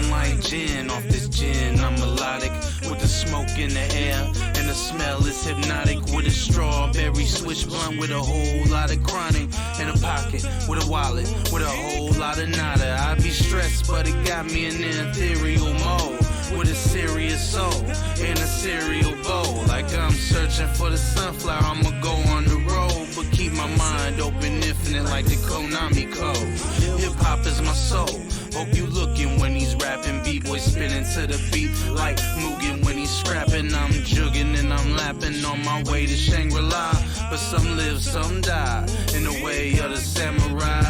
I'm like gin off this gin. I'm melodic with the smoke in the air, and the smell is hypnotic. With a strawberry switch blunt with a whole lot of chronic in a pocket, with a wallet, with a whole lot of nada. I be stressed, but it got me in the ethereal mode, with a serious soul in a cereal bowl. Like I'm searching for the sunflower, I'ma go on the road, but keep my mind open, infinite like the Konami code. Hip hop is my soul. Hope you looking when he's rapping. B-boy spinning to the beat like Mugen when he's scrapping. I'm jugging and I'm lapping on my way to Shangri-La. But some live, some die in the way of the samurai.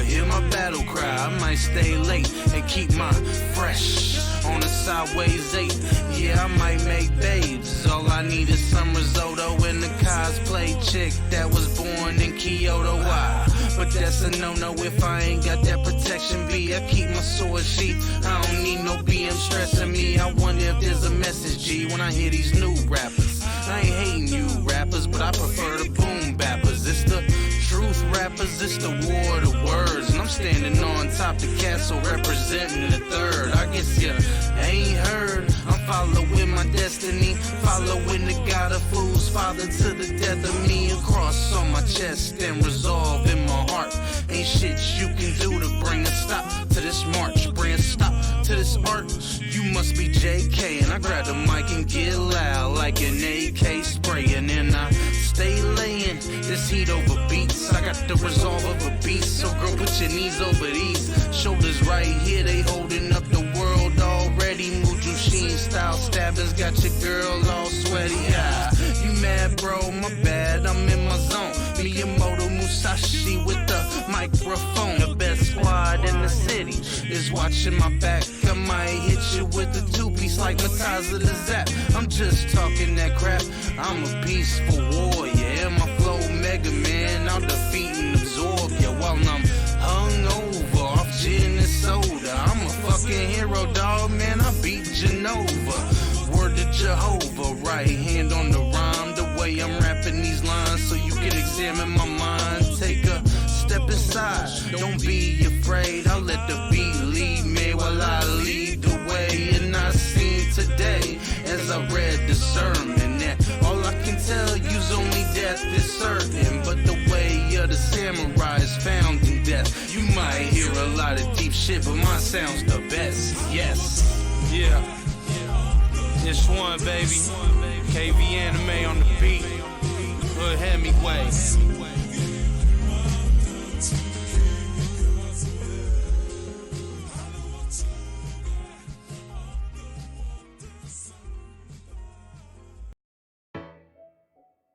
Hear my battle cry. I might stay late and keep my fresh on a sideways 8. Yeah, I might make babes. All I need is some risotto and a cosplay chick that was born in Kyoto. Why? But that's a no-no if I ain't got that protection B. I keep my sword sheath. I don't need no BM stressing me. I wonder if there's a message, G, when I hear these new rappers. I ain't hating you rappers, but I prefer the boom bappers. It's the truth rappers, it's the war of the words. And I'm standing on top the castle representing the third. I guess you ain't heard. I'm following my destiny, following the God of fools, father to the death of me. A cross on my chest and resolve in my heart. Ain't shit you can do to bring a stop to this march, bring a stop to this art. You must be JK, and I grab the mic and get loud like an AK spray, and then I stay laying this heat over beats. I got the resolve of a beast, so girl, put your knees over these shoulders right here. They holding up the world already. Mujushin style stabbings got your girl all sweaty. Ah, you mad, bro? My bad, I'm in my zone. Miyamoto Musashi with the microphone. The best squad in the city is watching my back. I might hit you with a two-piece like Mataza the Zap. I'm just talking that crap. I'm a peaceful warrior, and my flow Mega Man. I'll defeat and absorb you while I'm hungover off gin and soda. I'm a fucking hero, dog, man. I beat Genova. Word to Jehovah, right hand on the rhyme. The way I'm rapping these lines, so you can examine my mind. Take a step inside, don't be afraid. I'll let the beat lead me while I lead the way. And I seen today, as I read the sermon, that all I can tell you's only death is certain. But the way of the samurai is found in death. You might hear a lot of deep shit, but mine sounds the best. Yes, yeah. This one, baby. KV Anime on the beat. Hood Hemingway.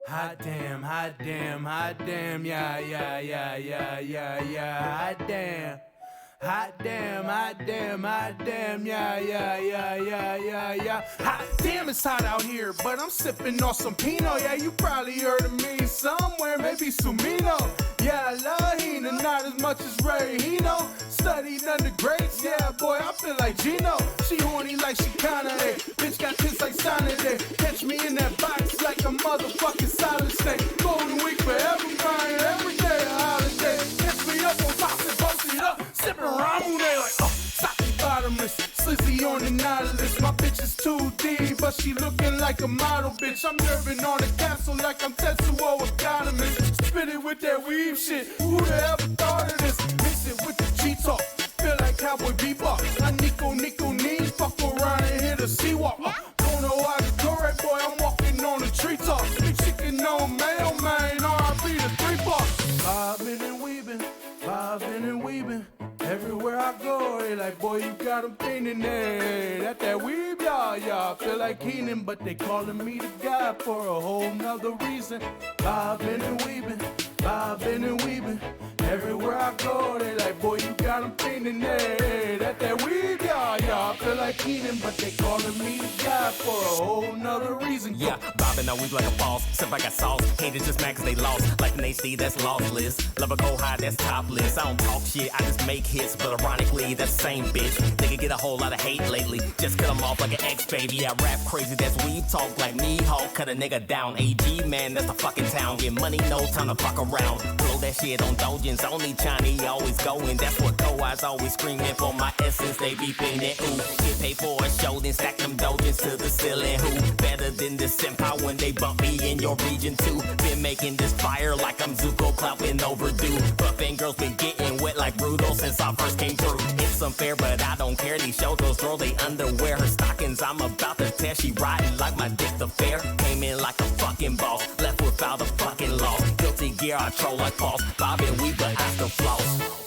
Hot damn, hot damn, hot damn, yeah, yeah, yeah, yeah, yeah, yeah, hot damn. Hot damn, hot damn, hot damn, yeah, yeah, yeah, yeah, yeah, yeah. Hot damn, it's hot out here, but I'm sipping on some Pinot. Yeah, you probably heard of me somewhere, maybe Sumino. Yeah, I love Hina, not as much as Ray Hino. Studied under greats, yeah, boy, I feel like Gino. She horny like she kinda, hey. Bitch got tits like Sonic, hey. Catch me in that box like a motherfucking solid state. Golden week forever, crying every day a holiday. Catch me up on top and post it up, sipping ramen, they like, oh, sake bottomless. Slizzy on the Nautilus, my bitch is 2D, but she looking like a model, bitch. I'm nerving on the capsule like I'm Tetsuo Economist. Spit it with that weave shit, who the ever thought of this? Mix it with the G-Talk, feel like Cowboy Bebop. I Nico knees, fuck around and hit a C-Walk. Don't know how to go right, boy, I'm walking on the treetop. Chicken on mail, man, R.I.P. the 3-bar. Bobbing and weaving, bobbing and weaving. Everywhere I go, they like, boy, you got them thinking, hey, that weave, y'all. Feel like Keenan, but they calling me the guy for a whole nother reason. Bobbing and weaving, bobbing and weaving. Everywhere I go, they like, boy, you got them thinking, hey, that weave, y'all. Feel like Keenan, but they calling me the guy for a whole nother reason. Yeah, bobbing, I weave like a boss. Except I got sauce. Haters just mad cause they lost. Like an HD, that's lossless. Love a go high, that's topless. I don't talk shit, I just make hits. But ironically, that same bitch, nigga get a whole lot of hate lately. Just cut him off like an ex-baby. I rap crazy, that's weave talk like me, Hulk. Cut a nigga down, AG, man, that's the fucking town. Get money, no time to fuck around. around. Blow that shit on Dojins, only Chinese always going. That's what co-eyes always screaming for my essence, they beeping it. Ooh, get paid for a show, then stack them Dojins to the ceiling. Who better than the senpai when they bump me in your region too? Been making this fire like I'm Zuko, clapping overdue. Buffing girls been getting wet like Brutal since I first came through. It's unfair, but I don't care. These show girls throw they underwear. Her stockings, I'm about to tear. She riding like my dick the fair. Came in like a fucking boss, left without a fucking loss. Guilty gear, I troll like boss. Bob and weave, but I still floss.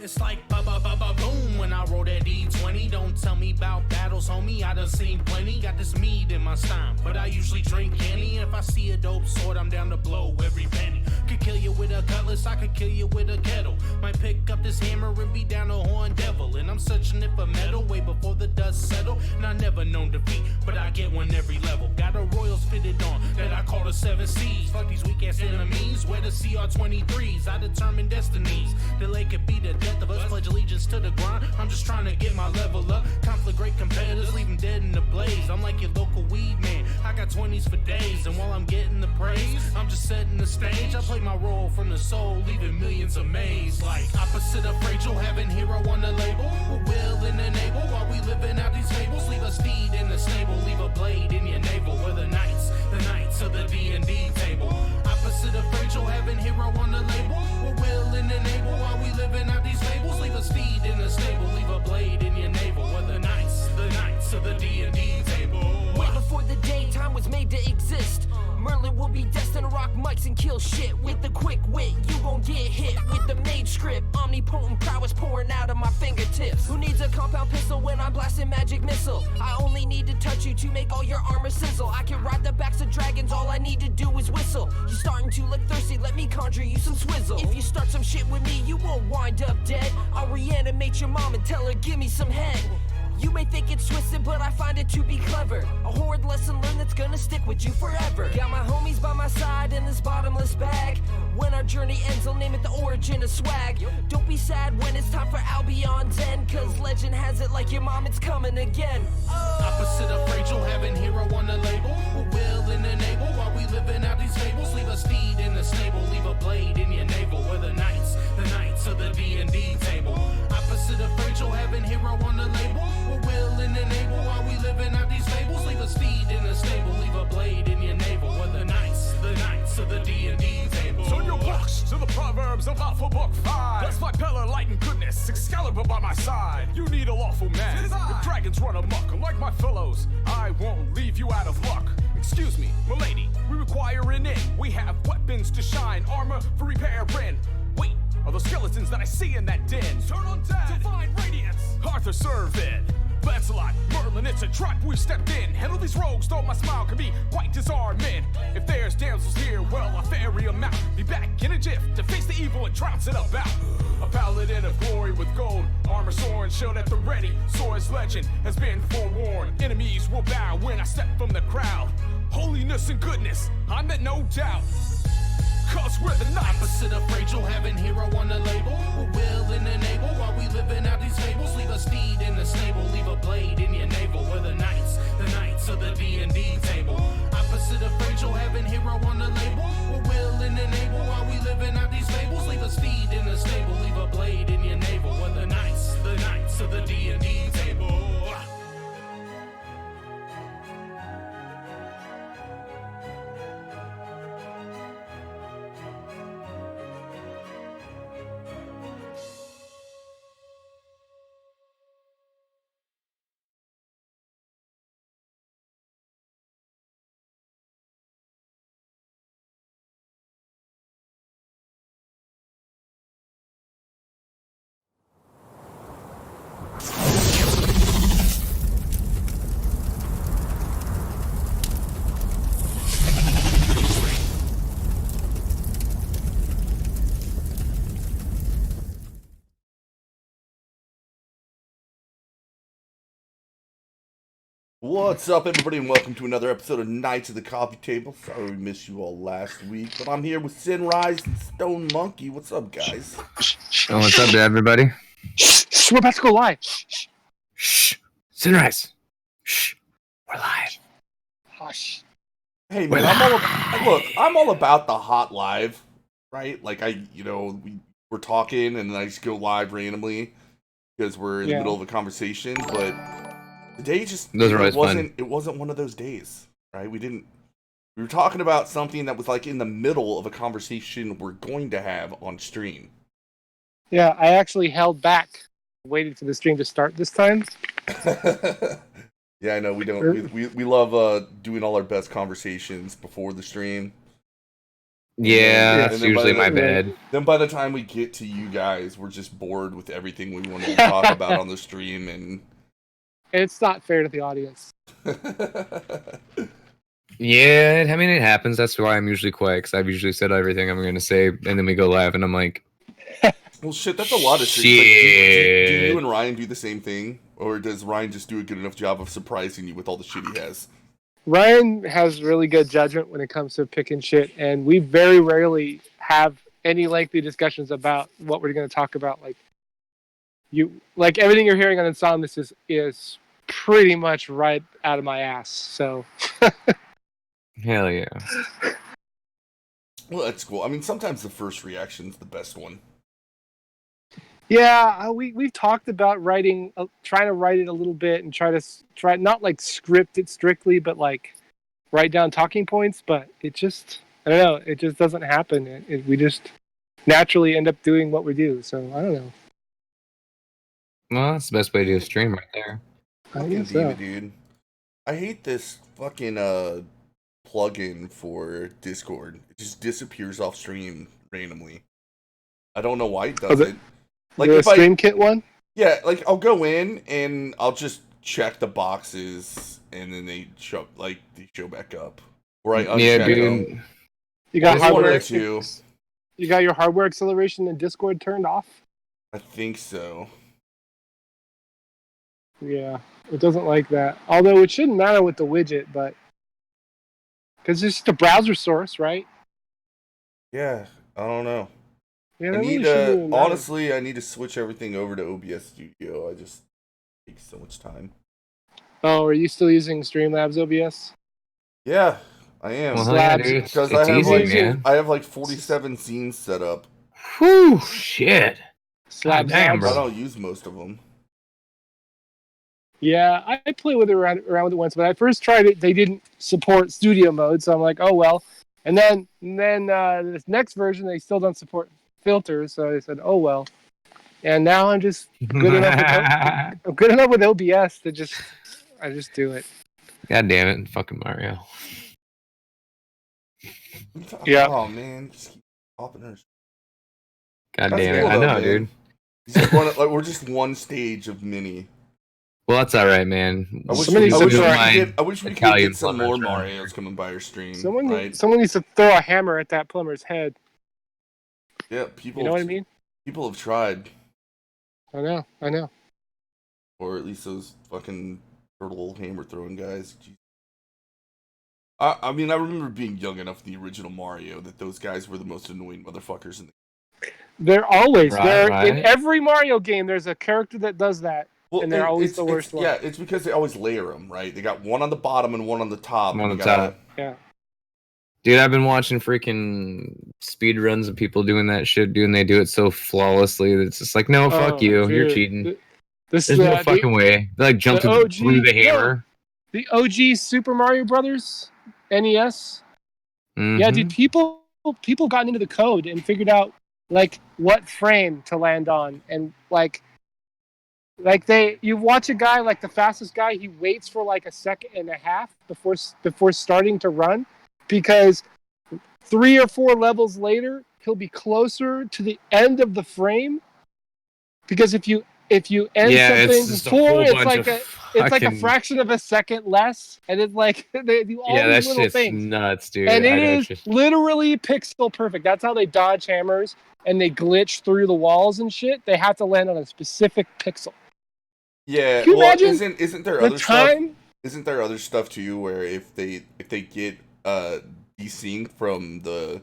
It's like ba-ba-ba-ba-boom when I roll that D20. Don't tell me about battles, homie, I done seen plenty. Got this mead in my stein, but I usually drink Henny. If I see a dope sword, I'm down to blow every penny. Could kill you with a cutlass, I could kill you with a kettle. Might pick up this hammer and be down a horn devil. And I'm searching it for metal way before the dust settle. And I never known defeat, but I get one every level. Got a Royals fitted on that I call the 7 C's. Fuck these weak ass enemies, where the CR-23s. I determine destinies, delay could be the death of us. Pledge allegiance to the grind, I'm just trying to get my level up. Conflict great competitors, leave them dead in the blaze. I'm like your local weed man, I got 20s for days. And while I'm getting the praise, I'm just setting the stage. I play my role from the soul, leaving millions amazed. Like opposite of Rachel, having hero on the label. With will and enable, while we living out these fables. Leave a steed in the stable, leave a blade in your navel. We're the knights of the D&D table. Opposite of Rachel, having hero on the label. With will and enable, while we living out these fables. Leave a steed in the stable, leave a blade in your navel. We're the knights of the D&D table. Way before the daytime was made to exist, Merlin will be destined to rock mics and kill shit. With the quick wit, you gon' get hit with the mage script. Omnipotent prowess pouring out of my fingertips. Who needs a compound pistol when I'm blasting magic missile? I only need to touch you to make all your armor sizzle. I can ride the backs of dragons, all I need to do is whistle. You starting to look thirsty, let me conjure you some swizzle. If you start some shit with me, you won't wind up dead. I'll reanimate your mom and tell her give me some head. You may think it's twisted, but I find it to be clever. A horrid lesson learned that's gonna stick with you forever. Got my homies by my side in this bottomless bag. When our journey ends, I'll name it the origin of swag. Don't be sad when it's time for Albion's end, cause legend has it like your mom, it's coming again. Opposite of Rachel, having hero on the label. With will and enable, while we living out these fables. Leave a steed in the stable, leave a blade in your navel. We're the knights of the D&D table. Opposite of Rachel, having hero on the label. With will and enable, while we living out these fables. Leave a steed in the stable, leave a blade in your navel. We're the knights of the D&D table. Turn your books to the Proverbs of Alpha Book 5. Bless my pillar, light and goodness, Excalibur by my side. You need a lawful man. If dragons run amok, unlike my fellows, I won't leave you out of luck. Excuse me, milady, we require an inn. We have weapons to shine, armor for repairing. Wait, are the skeletons that I see in that den? Turn on dead, divine radiance. Arthur Servan, Lancelot, Merlin, it's a trap we stepped in. Handle these rogues, though my smile can be quite disarming. If there's damsels here, well, I'll ferry them out. Be back in a jiff to face the evil and trounce it about. A paladin of glory with gold, armor, sword, shield at the ready. Swords legend has been forewarned. Enemies will bow when I step from the crowd. Holiness and goodness, I'm at no doubt. Cause we're the knights. Opposite of Rachel, having hero on the label. With will and enable, while we living out these fables. Leave a steed in the stable, leave a blade in your navel. We're the knights of the D&D table. Opposite of Rachel, having hero on the label. With will and enable, while we living out these fables. Leave a steed in the stable, leave a blade in your navel. We're the knights of the D&D table. What's up, everybody, and welcome to another episode of Knights of the Coffee Table. Sorry we missed you all last week, but I'm here with Sinrise and Stone Monkey. What's up, guys? Oh, what's up, everybody? Shh, we're about to go live. Shh. Sunrise. Shh. We're live. Hush. Hey, man, I'm all about the hot live, right? Like, we're talking, and then I just go live randomly because we're in the middle of a conversation, but today just it wasn't one of those days, right? We were talking about something that was like in the middle of a conversation we're going to have on stream. Yeah, I actually held back, waiting for the stream to start this time. Yeah, I know we don't. We love doing all our best conversations before the stream. Yeah, that's usually my bad. Then by the time we get to you guys, we're just bored with everything we wanted to talk about on the stream, and it's not fair to the audience. Yeah, I mean, it happens. That's why I'm usually quiet, because I've usually said everything I'm going to say, and then we go live, and I'm like, well, shit, that's a lot of shit. Like, do you and Ryan do the same thing? Or does Ryan just do a good enough job of surprising you with all the shit he has? Ryan has really good judgment when it comes to picking shit, and we very rarely have any lengthy discussions about what we're going to talk about. Like everything you're hearing on Insomnus is pretty much right out of my ass. So, hell yeah. Well, that's cool. I mean, sometimes the first reaction's the best one. Yeah, we've talked about trying to write it a little bit and try not like script it strictly, but like write down talking points. But it just, I don't know, it just doesn't happen. We just naturally end up doing what we do. So I don't know. Well, that's the best way to do a stream right there. Fucking diva, dude. I hate this fucking plugin for Discord. It just disappears off stream randomly. I don't know why it does it. Like if stream kit one? Yeah, like I'll go in and I'll just check the boxes and then they show back up. Or I uncheck them. You got hardware too. You got your hardware acceleration in Discord turned off? I think so. Yeah, it doesn't like that. Although it shouldn't matter with the widget, but because it's just a browser source, right? Yeah, I don't know. Yeah, I need I need to switch everything over to OBS Studio. It takes so much time. Oh, are you still using Streamlabs OBS? Yeah, I am. Well, yeah, dude, because I have like 47 scenes set up. Whew, shit. Damn, bro. I don't use most of them. Yeah, I played with it around with it once, but I first tried it. They didn't support studio mode, so I'm like, oh well. And then this next version, they still don't support filters, so I said, oh well. And now I'm just good enough with OBS to I just do it. God damn it, fucking Mario. Yeah. Oh man, just keep popping her. God damn it, I know, dude. We're just one stage of mini. Well, that's all right, man. I wish we could get some more Marios coming by our stream. Someone needs to throw a hammer at that plumber's head. Yeah, people. You know what I mean? People have tried. I know. Or at least those fucking turtle hammer throwing guys. Jeez. I mean, I remember being young enough in the original Mario that those guys were the most annoying motherfuckers in the. They're always in every Mario game. There's a character that does that. Well, and they're always the worst one. Yeah, it's because they always layer them, right? They got one on the bottom and one on the top. One on the top. Yeah. Dude, I've been watching freaking speed runs of people doing that shit, dude, and they do it so flawlessly that it's just like, no, fuck you, you're cheating. There's no fucking way. They like jumped through the hammer. The OG Super Mario Brothers NES. Mm-hmm. Yeah, dude, people got into the code and figured out like what frame to land on, and you watch a guy like the fastest guy, he waits for like a second and a half before starting to run, because 3 or 4 levels later he'll be closer to the end of the frame, because if you end something before, it's like a fraction of a second less, and it's like they do all these little things. Nuts, dude. And it is literally pixel perfect. That's how they dodge hammers and they glitch through the walls and shit. They have to land on a specific pixel. Yeah, Can you imagine isn't there other stuff? isn't there other stuff too where if they get desynced from the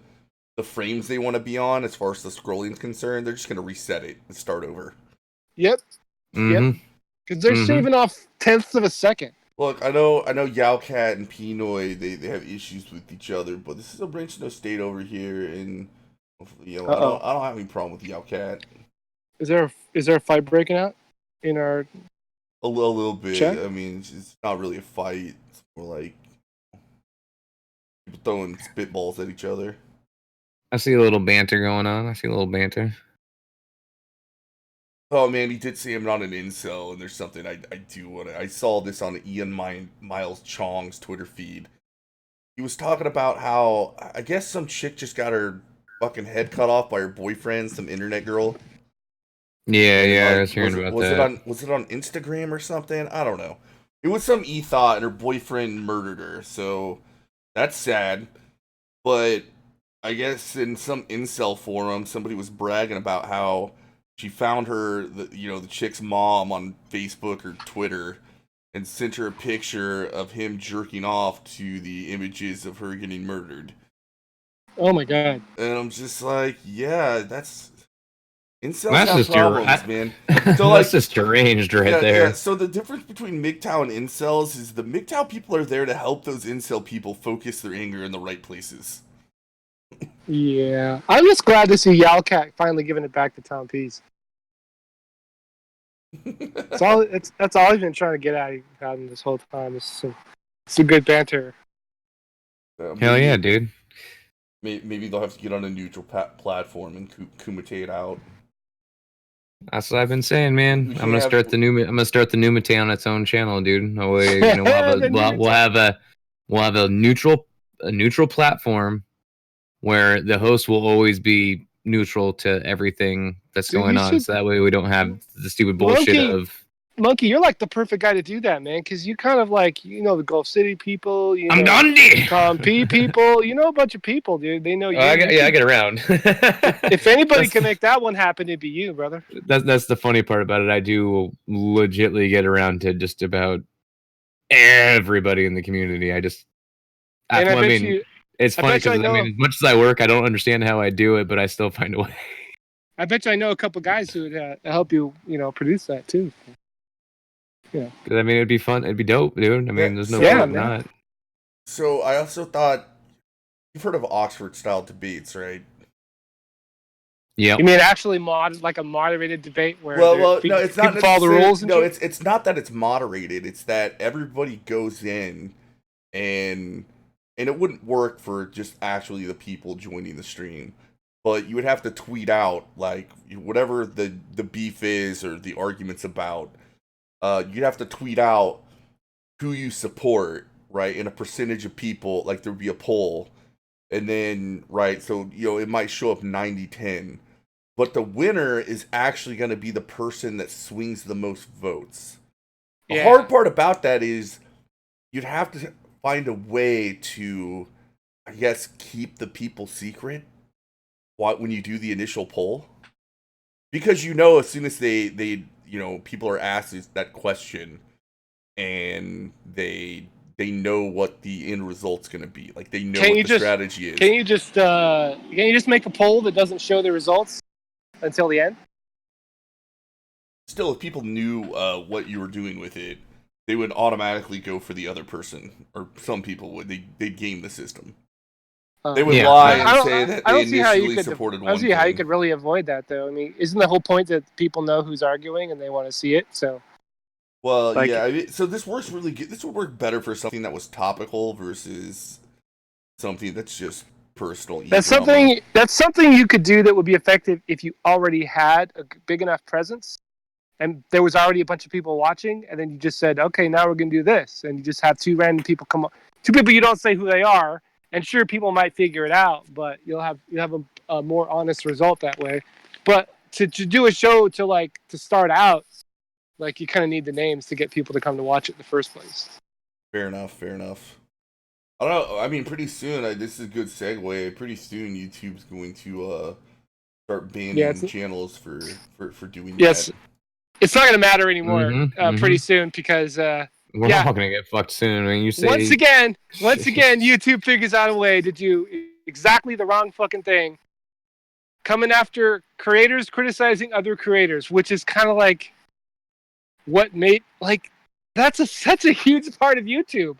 frames they want to be on as far as the scrolling is concerned, they're just gonna reset it and start over. Yep. Yep. Because they're shaving off tenths of a second. Look, I know Yowcat and Pinoy, they have issues with each other, but this is a Branch No State over here, and hopefully, I don't have any problem with Yowcat. Is there a fight breaking out in our a little bit? Chat? I mean, it's not really a fight. It's more like people throwing spitballs at each other. I see a little banter going on. Oh man, he did say I'm not an incel, and there's something I do want to. I saw this on Ian Miles Chong's Twitter feed. He was talking about how I guess some chick just got her fucking head cut off by her boyfriend, some internet girl. Yeah, I was hearing about that. Was it on Instagram or something? I don't know. It was some e-thought, and her boyfriend murdered her. So that's sad. But I guess in some incel forum, somebody was bragging about how she found the chick's mom on Facebook or Twitter and sent her a picture of him jerking off to the images of her getting murdered. Oh my god. And I'm just like, yeah, that's incels have problems, man. So that's just deranged there. Yeah. So the difference between MGTOW and incels is the MGTOW people are there to help those incel people focus their anger in the right places. Yeah, I'm just glad to see Yowcat finally giving it back to Tom Pease. That's all I've been trying to get out of him this whole time. It's a good banter. Hell yeah, dude. Maybe they'll have to get on a neutral platform and kumite it out. That's what I've been saying, man. I'm gonna start the new Numite on its own channel, dude. No way, we'll have a neutral platform where the host will always be neutral to everything that's going on, so that way we don't have the stupid bullshit of Monkey. You're like the perfect guy to do that, man, because you kind of like the Gulf City people. I'm Gandhi. Tom P people. A bunch of people, dude. They know you. I get around. If anybody can make that one happen, it'd be you, brother. That's the funny part about it. I do legitly get around to just about everybody in the community. It's funny because as much as I work, I don't understand how I do it, but I still find a way. I bet you I know a couple guys who would help you, produce that too. Yeah. It'd be fun. It'd be dope, dude. There's no point not. So I also thought you've heard of Oxford-style debates, right? Yeah. You mean actually like a moderated debate where no, it's not follow the rules? No, it's not that it's moderated. It's that everybody goes in and it wouldn't work for just actually the people joining the stream. But you would have to tweet out, like, whatever the beef is or the argument's about. You'd have to tweet out who you support, right? And a percentage of people, like, there would be a poll. And then, right, so, it might show up 90-10. But the winner is actually going to be the person that swings the most votes. The hard part about that is you'd have to find a way to, I guess, keep the people secret when you do the initial poll, because as soon as they people are asked that question and they know what the end result's going to be, like they know what the strategy is. Can you just make a poll that doesn't show the results until the end? Still, if people knew what you were doing with it, they would automatically go for the other person, or some people would. They'd game the system. They would lie and say that they initially supported one. I don't see how you could really avoid that, though. Isn't the whole point that people know who's arguing and they want to see it? So, well, so this works really good. This would work better for something that was topical versus something that's just personal. That's something you could do that would be effective if you already had a big enough presence, and there was already a bunch of people watching, and then you just said, "Okay, now we're going to do this," and you just have two random people come up, two people you don't say who they are. And sure, people might figure it out, but you'll have a more honest result that way. But to do a show to start out, you kind of need the names to get people to come to watch it in the first place. Fair enough. I don't know. Pretty soon, this is a good segue. Pretty soon, YouTube's going to start banning channels for doing that. It's not going to matter anymore pretty soon because We're all gonna get fucked soon. When you say once again, YouTube figures out a way to do exactly the wrong fucking thing, coming after creators criticizing other creators, which is kind of like what made that's such a huge part of YouTube.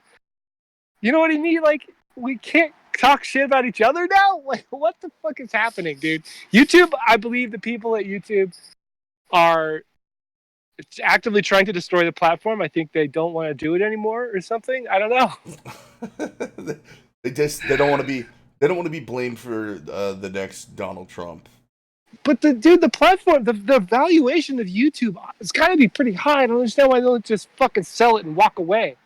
You know what I mean? Like, we can't talk shit about each other now? Like, what the fuck is happening, dude? YouTube, I believe the people at YouTube are actively trying to destroy the platform. I think they don't want to do it anymore or something. I don't know. they don't want to be blamed for the next Donald Trump. But the platform, the valuation of YouTube has got to be pretty high. I don't understand why they don't just fucking sell it and walk away.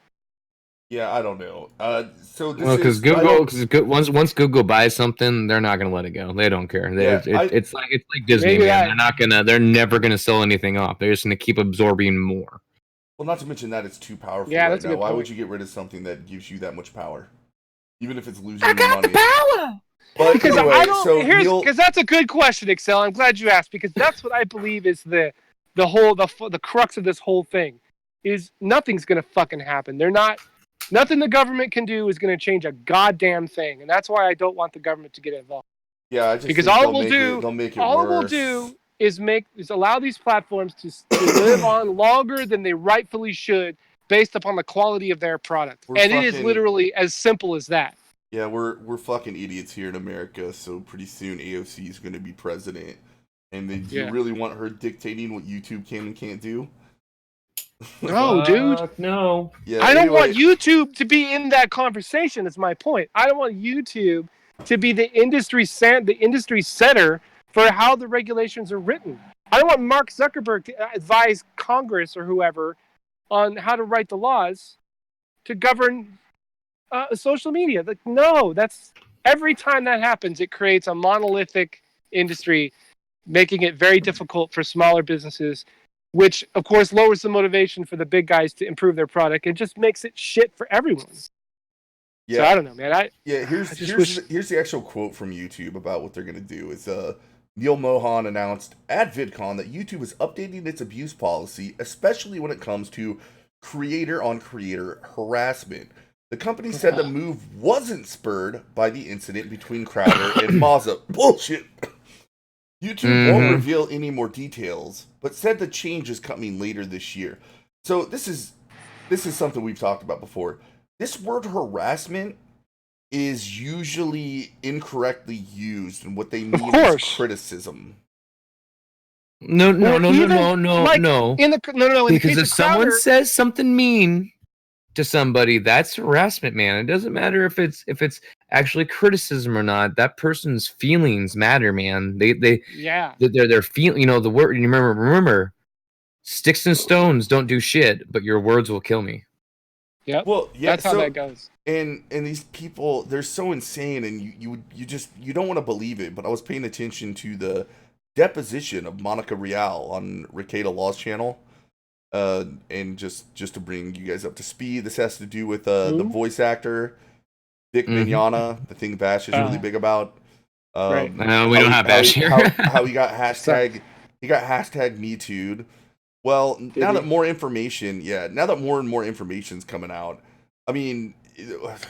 Yeah, I don't know. Because once Google buys something, they're not gonna let it go. They don't care. It's like Disney, man. They're never gonna sell anything off. They're just gonna keep absorbing more. Well, not to mention that it's too powerful right now. Why would you get rid of something that gives you that much power, even if it's losing money? The power. But because anyway, I don't. Because that's a good question, Excel. I'm glad you asked, because that's what I believe is the crux of this whole thing. Is nothing's gonna fucking happen. Nothing the government can do is going to change a goddamn thing, and that's why I don't want the government to get involved. Yeah, I just because think all it will do is allow these platforms to live on longer than they rightfully should, based upon the quality of their product. It is literally as simple as that. Yeah, we're fucking idiots here in America. So pretty soon AOC is going to be president, and do you really want her dictating what YouTube can and can't do? No, dude. No. Yeah, I don't want YouTube to be in that conversation. Is my point. I don't want YouTube to be the industry setter for how the regulations are written. I don't want Mark Zuckerberg to advise Congress or whoever on how to write the laws to govern social media. Like, no, that's every time that happens, it creates a monolithic industry, making it very difficult for smaller businesses, which, of course, lowers the motivation for the big guys to improve their product and just makes it shit for everyone. Yeah. So I don't know, man. Here's the actual quote from YouTube about what they're going to do. Is Neil Mohan announced at VidCon that YouTube is updating its abuse policy, especially when it comes to creator-on-creator harassment. The company said the move wasn't spurred by the incident between Crowder and Mazza. Bullshit! YouTube won't reveal any more details, but said the change is coming later this year. So this is something we've talked about before. This word harassment is usually incorrectly used, and what they mean is criticism. No. Because if someone says something mean to somebody, that's harassment, man. It doesn't matter if it's actually criticism or not. That person's feelings matter, man. They're feeling. You know the word. You remember, sticks and stones don't do shit, but your words will kill me. Yeah. Well, yeah. That's how that goes. And these people, they're so insane, and you don't want to believe it. But I was paying attention to the deposition of Monica Rial on Ricada Law's channel. And just to bring you guys up to speed, this has to do with the voice actor Vic Mignogna, the thing Bash is really big about. Right. No, we don't have Bash here. How he got hashtag MeToo'd. Well, now that more and more information's coming out, I mean,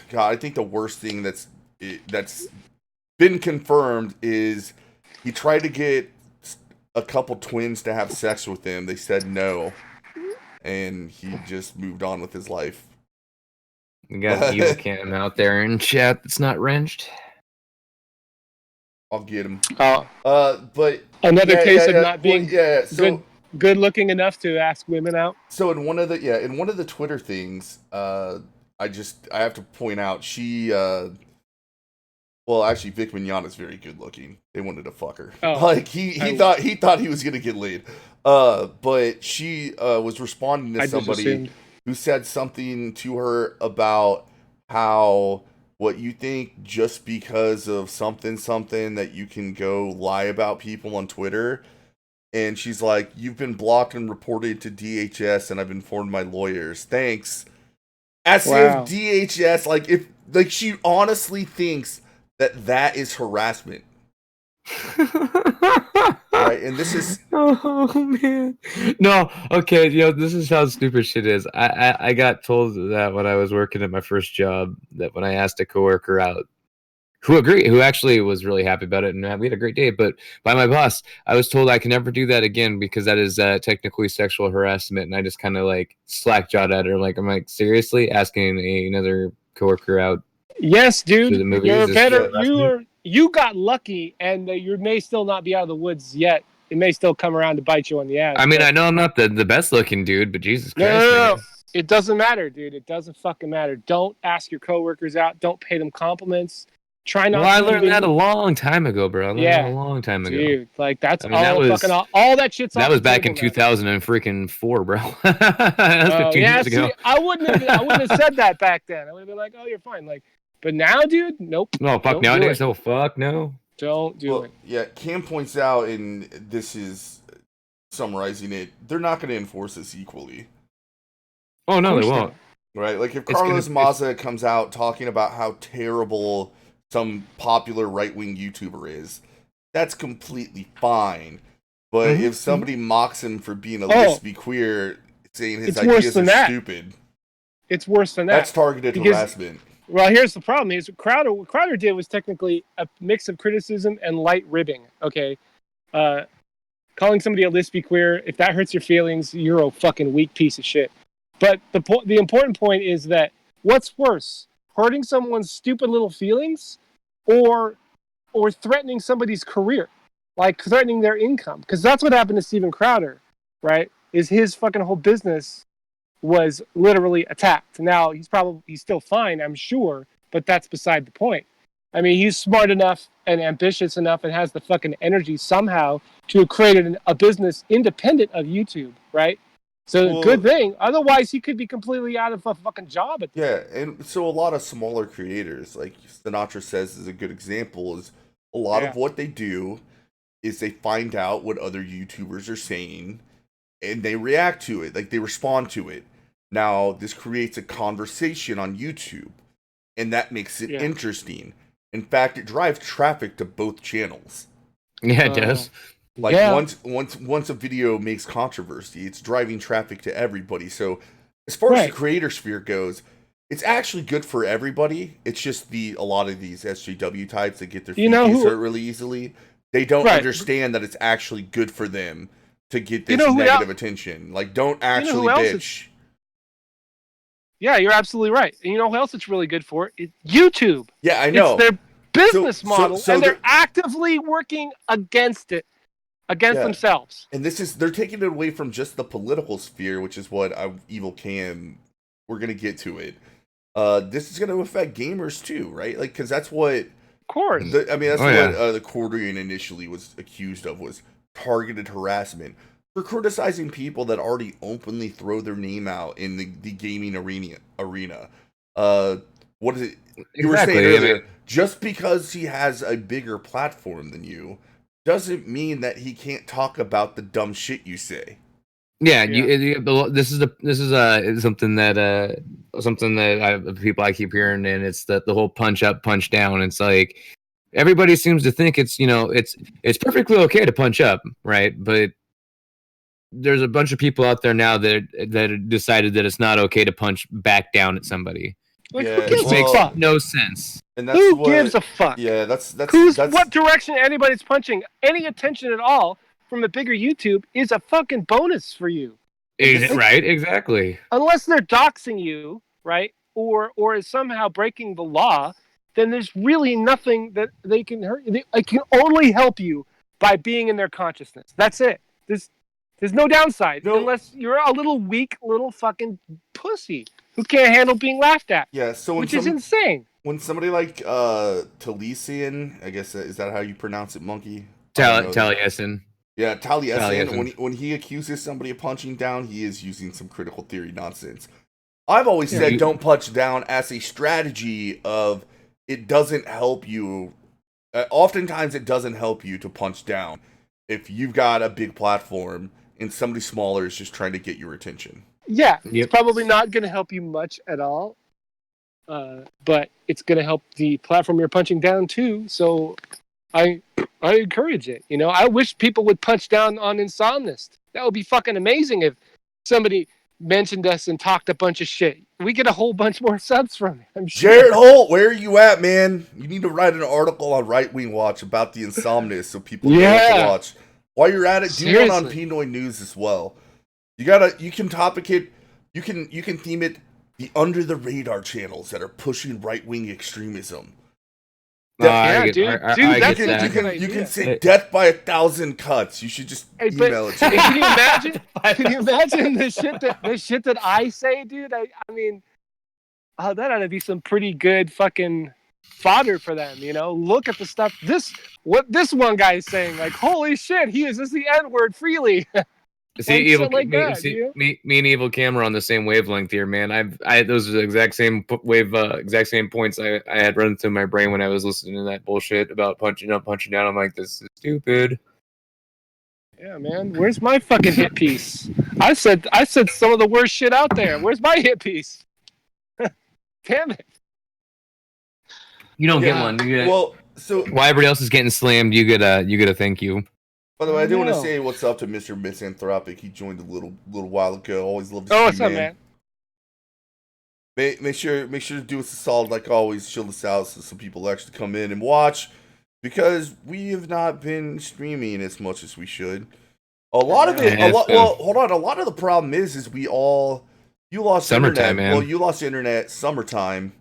God, I think the worst thing that's been confirmed is he tried to get a couple twins to have sex with him. They said no. And he just moved on with his life. We got Evil Cam out there in chat that's not wrenched. I'll get him. But another case of not being good looking enough to ask women out. So in one of the Twitter things, I have to point out she actually Vic Mignogna is very good looking. They wanted to fuck her. Like he thought he was gonna get laid. But she was responding to somebody who said something to her about how what you think just because of something that you can go lie about people on Twitter. And she's like, you've been blocked and reported to DHS, and I've informed my lawyers. Thanks. As if DHS, she honestly thinks that is harassment. Right, and this is oh man, no, okay, this is how stupid shit is. I got told that when I was working at my first job, that when I asked a coworker out who actually was really happy about it, and we had a great day, but by my boss, I was told I can never do that again because that is technically sexual harassment, and I just kind of like slack jawed at her, I'm like, seriously, asking another coworker out? Yes, dude. To the movies, You're better. You got lucky, and you may still not be out of the woods yet. It may still come around to bite you on the ass. I mean, I know I'm not the best looking dude, but Jesus Christ, no. It doesn't matter, dude. It doesn't fucking matter. Don't ask your coworkers out. Don't pay them compliments. Try not. Well, I learned that a long time ago, bro. I learned that a long time ago, dude. Like that's all that shit's. That was back in 2004, bro. That's 15 years ago. See, I wouldn't have said that back then. I would have been like, "Oh, you're fine." Like, but now, dude, nope. No, fuck nowadays. Oh, fuck no. Don't do it. Yeah, Cam points out, and this is summarizing it. They're not going to enforce this equally. Oh no, they won't. Right? Like if Carlos Maza comes out talking about how terrible some popular right-wing YouTuber is, that's completely fine. But if somebody mocks him for being a lesbian queer, saying his ideas are stupid, it's worse than that. That's targeted harassment. Well, here's the problem: is what Crowder did was technically a mix of criticism and light ribbing. Okay, calling somebody a lesbian queer, if that hurts your feelings, you're a fucking weak piece of shit. But the important point is that what's worse, hurting someone's stupid little feelings, or threatening somebody's career, like threatening their income, because that's what happened to Steven Crowder, right? Is his fucking whole business was literally attacked. Now he's still fine, I'm sure, but that's beside the point. I mean, he's smart enough and ambitious enough and has the fucking energy somehow to have created a business independent of YouTube, right? So good thing. Otherwise, he could be completely out of a fucking job. And so a lot of smaller creators, like Sinatra says is a good example, is a lot of what they do is they find out what other YouTubers are saying, and they react to it, like they respond to it. Now, this creates a conversation on YouTube, and that makes it interesting. In fact, it drives traffic to both channels. Yeah, it does. Like once a video makes controversy, it's driving traffic to everybody. So as far as the creator sphere goes, it's actually good for everybody. It's just a lot of these SJW types that get their feet hurt really easily. They don't understand that it's actually good for them to get this negative attention. Like, don't actually bitch. Yeah, you're absolutely right. And you know who else it's really good for? It's YouTube. Yeah, I know. It's their business model, and they're actively working against it. Against themselves. And they're taking it away from just the political sphere, which is what Evil Cam, we're going to get to it. This is going to affect gamers too, right? Like, because that's what... Of course. That's what the Cordian initially was accused of, was targeted harassment for criticizing people that already openly throw their name out in the gaming arena. What is it? You were saying earlier, just because he has a bigger platform than you doesn't mean that he can't talk about the dumb shit you say. Yeah. This is something that people I keep hearing, and it's the whole punch up, punch down. It's like everybody seems to think it's perfectly okay to punch up, right? But there's a bunch of people out there now that decided that it's not okay to punch back down at somebody. Like, which makes no sense. And that's who gives a fuck? Yeah, that's what direction anybody's punching. Any attention at all from a bigger YouTube is a fucking bonus for you. Right, exactly. Unless they're doxing you, right, or is somehow breaking the law, then there's really nothing that they can hurt. They can only help you by being in their consciousness. That's it. There's no downside unless you're a little weak little fucking pussy who can't handle being laughed at. Yeah, so which is insane. When somebody like Taliesin, I guess is that how you pronounce it, Monkey? Taliesin. Yeah, Taliesin. When he accuses somebody of punching down, he is using some critical theory nonsense. I've always said don't punch down as a strategy of it doesn't help you. Oftentimes, it doesn't help you to punch down if you've got a big platform and somebody smaller is just trying to get your attention. Yeah, it's probably not going to help you much at all. But it's going to help the platform you're punching down too. So I I encourage it. You know, I wish people would punch down on Insomnist. That would be fucking amazing if somebody mentioned us and talked a bunch of shit. We get a whole bunch more subs from it. I'm sure. Jared Holt, where are you at, man? You need to write an article on Right Wing Watch about the Insomnist so people know what to watch. While you're at it, do one on Pinoy News as well. You can topic it. You can theme it the under the radar channels that are pushing right wing extremism. Dude, that's a good idea. You can say death by 1,000 cuts. You should just email it to me. Can you imagine? Can you imagine the shit that I say, dude? I mean, that ought to be some pretty good fucking fodder for them. You know, look at the stuff. What this one guy is saying, like, holy shit, he uses the N-word freely. Me and Evil Cam are on the same wavelength here, man. Those are the exact same points I had run through my brain when I was listening to that bullshit about punching up, punching down. I'm like, this is stupid. Yeah, man. Where's my fucking hit piece? I said some of the worst shit out there. Where's my hit piece? Damn it. You don't get one. So while everybody else is getting slammed, you get a thank you. By the way, I do want to say what's up to Mr. Misanthropic. He joined a little while ago. Always love to see you, what's up, man? Make sure to do us a solid, like always. Chill us out so some people actually come in and watch, because we have not been streaming as much as we should. A lot of the problem is you lost summertime, internet. Man. Well, you lost internet summertime,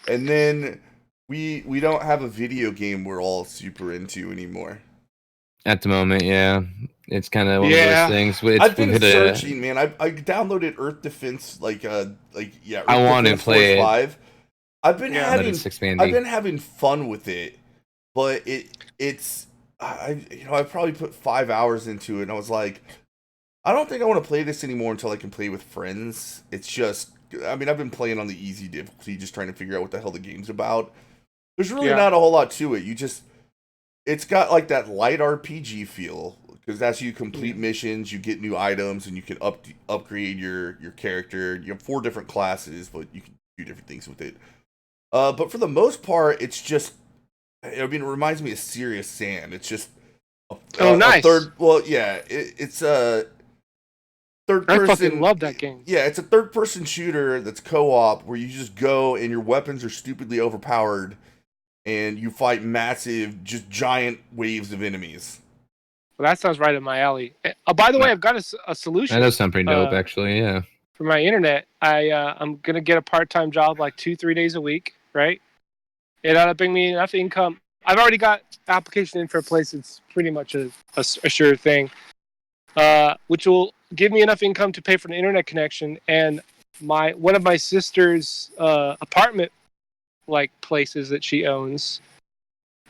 and then we don't have a video game we're all super into anymore. At the moment, yeah. It's kind of one of those things. I've been searching, man. I downloaded Earth Defense, I want to play 5. I've been having fun with it, but I probably put 5 hours into it, and I was like, I don't think I want to play this anymore until I can play with friends. It's just, I've been playing on the easy difficulty, just trying to figure out what the hell the game's about. There's really not a whole lot to it. It's got like that light RPG feel, because as you complete missions, you get new items, and you can upgrade your character. You have 4 different classes, but you can do different things with it. But for the most part, it's just, it reminds me of Serious Sam. It's just nice. It's a third person. I fucking love that game. Yeah, it's a third-person shooter that's co-op, where you just go and your weapons are stupidly overpowered, and you fight massive, just giant waves of enemies. Well, that sounds right in my alley. By the way, I've got a solution. That does sound pretty dope, actually, yeah. For my internet, I'm going to get a part-time job like 2-3 days a week, right? It ought to bring me enough income. I've already got application in for a place that's pretty much a sure thing, which will give me enough income to pay for an internet connection. And one of my sister's apartment places that she owns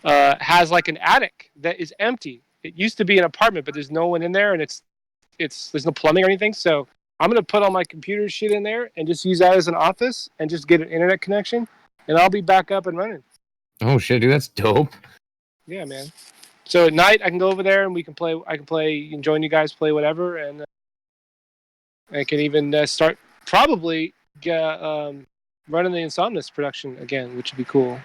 has like an attic that is empty. It used to be an apartment, but there's no one in there, and there's no plumbing or anything. So I'm gonna put all my computer shit in there and just use that as an office and just get an internet connection, and I'll be back up and running. Oh shit, dude, that's dope. Yeah, man. So at night I can go over there and we can play. I can play and join you guys, play whatever, and I can even start probably running the Insomnus production again, which would be cool.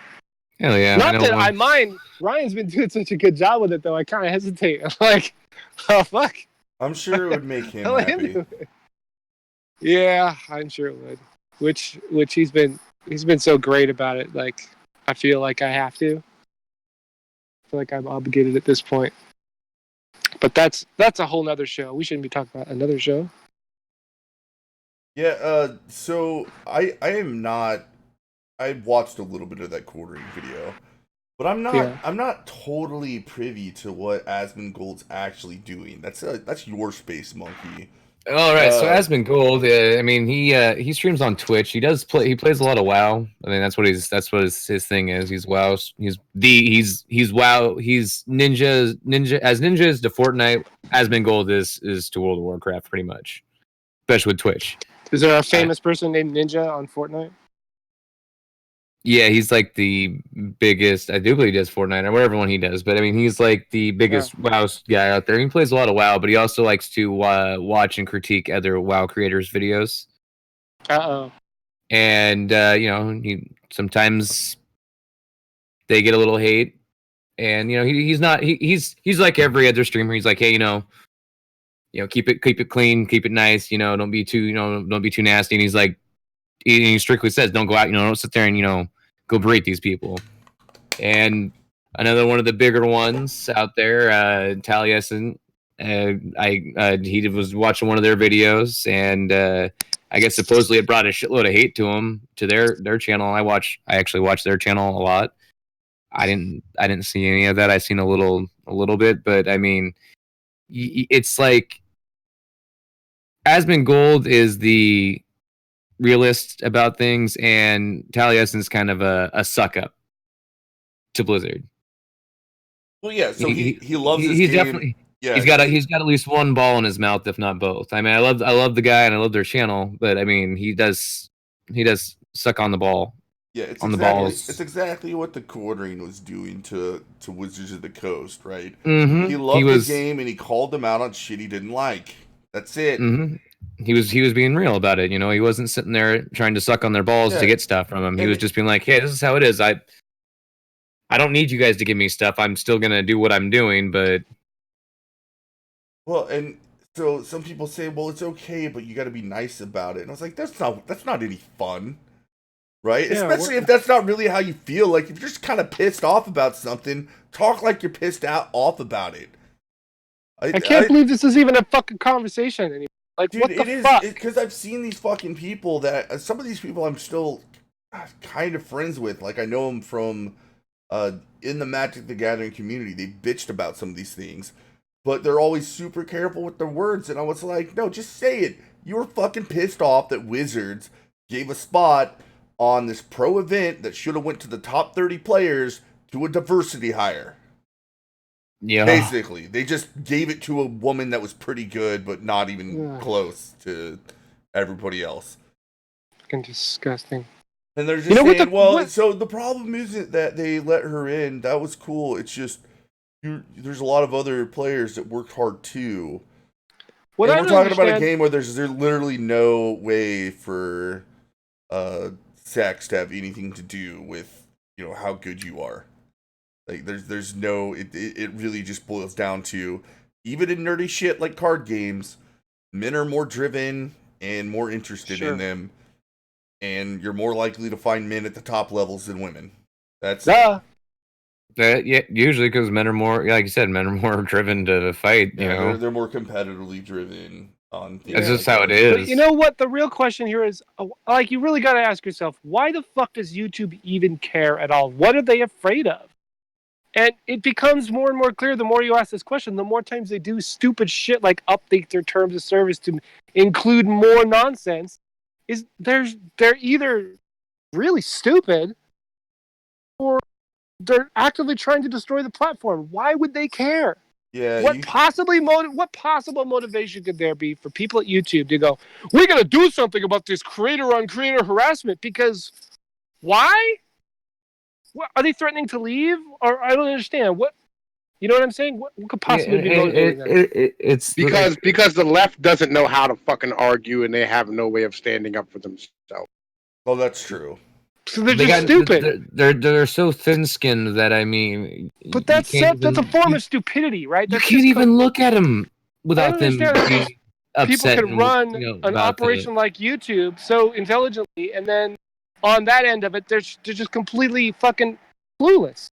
Hell yeah. Not that I mind. Ryan's been doing such a good job with it, though. I kind of hesitate. I'm like, oh, fuck. I'm sure it would make him happy. Yeah, I'm sure it would. Which he's been so great about it. Like, I feel like I have to. I feel like I'm obligated at this point. But that's a whole nother show. We shouldn't be talking about another show. Yeah, so I am not. I watched a little bit of that quartering video, but I'm not totally privy to what Asmongold's actually doing. That's your space monkey. All right, so Asmongold, he streams on Twitch. He plays a lot of WoW. I mean, that's what his thing is. He's WoW. He's WoW. He's Ninja. As Ninja is to Fortnite, Asmongold is to World of Warcraft, pretty much, especially with Twitch. Is there a famous person named Ninja on Fortnite? Yeah, he's like the biggest. I do believe he does Fortnite or whatever one he does. But I mean, he's like the biggest WoW guy out there. He plays a lot of WoW, but he also likes to watch and critique other WoW creators' videos. And sometimes they get a little hate, And he's not he's like every other streamer. He's like, hey, keep it clean, keep it nice. Don't be too don't be too nasty. And he's like, he strictly says, don't go out. Don't sit there and go berate these people. And another one of the bigger ones out there, Taliesin. He was watching one of their videos, and I guess supposedly it brought a shitload of hate to him to their channel. I actually watch their channel a lot. I didn't see any of that. I seen a little bit, but I mean, it's like Asmongold is the realist about things, and Taliesin's kind of a suck up to Blizzard. Well, yeah. So he loves his game. Definitely. Yeah, he's got at least one ball in his mouth, if not both. I mean, I love the guy and I love their channel, but I mean, he does suck on the ball. Yeah, it's exactly what the Quartering was doing to Wizards of the Coast, right? Mm-hmm. He loved the game and he called them out on shit he didn't like. That's it. Mm-hmm. He was being real about it. He wasn't sitting there trying to suck on their balls to get stuff from them. He was just being like, "Hey, this is how it is. I don't need you guys to give me stuff. I'm still gonna do what I'm doing." But and so some people say, "Well, it's okay, but you got to be nice about it." And I was like, "That's not any fun." Right? Yeah, especially if that's not really how you feel. Like, if you're just kind of pissed off about something, talk like you're pissed off about it. I can't believe this is even a fucking conversation anymore. Like, dude, what the fuck? Because I've seen these fucking people that... some of these people I'm still kind of friends with. Like, I know them from... in the Magic the Gathering community. They bitched about some of these things. But they're always super careful with their words. And I was like, no, just say it. You were fucking pissed off that Wizards gave a spot on this pro event that should have went to the top 30 players to a diversity hire. Yeah. Basically, they just gave it to a woman that was pretty good, but not even close to everybody else. Fucking disgusting. And they're just saying, so the problem isn't that they let her in. That was cool. It's just, there's a lot of other players that worked hard too. And we're talking about a game where there's literally no way for sex to have anything to do with how good you are. Like there's no it really just boils down to, even in nerdy shit like card games, men are more driven and more interested in them, and you're more likely to find men at the top levels than women. That's yeah, usually because men are more, like you said, men are more driven to fight. They're more competitively driven. That's just how it is. But you know what? The real question here is, like, you really got to ask yourself, why the fuck does YouTube even care at all? What are they afraid of? And it becomes more and more clear the more you ask this question, the more times they do stupid shit like update their terms of service to include more nonsense. They're either really stupid or they're actively trying to destroy the platform. Why would they care? Yeah. What possible motivation could there be for people at YouTube to go, we're going to do something about this creator-on-creator harassment? Because why? What, are they threatening to leave? Or I don't understand. What, you know what I'm saying? What could possibly be motivating them? It's because the left doesn't know how to fucking argue, and they have no way of standing up for themselves. Well, that's true. So they're just stupid. They're so thin-skinned that, I mean... But that's a form of stupidity, right? You can't even look at them without them being upset. People can run an operation like YouTube so intelligently, and then on that end of it, they're just completely fucking clueless.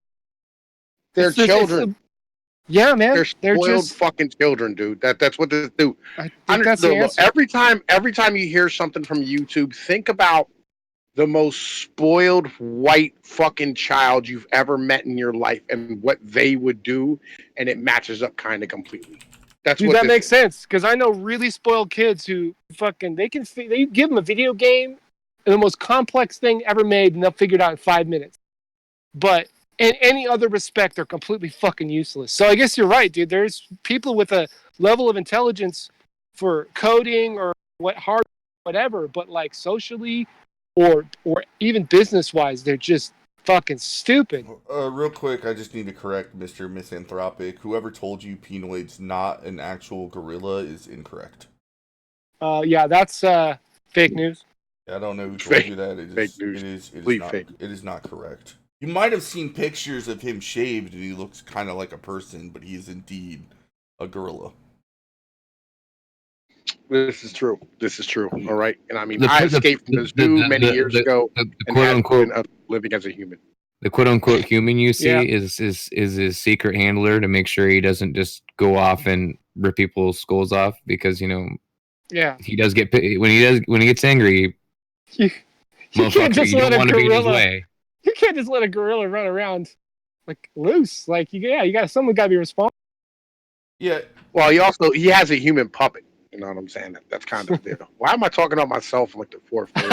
They're children. Yeah, man. They're spoiled just fucking children, dude. That's what they do. I think that's the answer. Every time you hear something from YouTube, think about the most spoiled white fucking child you've ever met in your life and what they would do, and it matches up kind of completely. That makes sense, because I know really spoiled kids who fucking they give them a video game and the most complex thing ever made, and they'll figure it out in 5 minutes. But in any other respect, they're completely fucking useless. So I guess you're right, dude. There's people with a level of intelligence for coding or whatever, but like socially or even business-wise, they're just fucking stupid. Real quick, I just need to correct Mr. Misanthropic. Whoever told you Penoid's not an actual gorilla is incorrect. Yeah, that's fake news. Yeah, I don't know who told you that. Fake news. It is not correct. You might have seen pictures of him shaved, and he looks kind of like a person, but he is indeed a gorilla. This is true. This is true. All right, and I mean, I escaped from the zoo many years ago, and have been living as a human. The quote unquote human you see is his secret handler to make sure he doesn't just go off and rip people's skulls off, because he does get when he gets angry. You can't just let a gorilla. You can't just let a gorilla run around like loose. Like someone got to be responsible. Yeah. Well, he has a human puppet. You know what I'm saying? That's kind of there. Why am I talking about myself from like the fourth floor?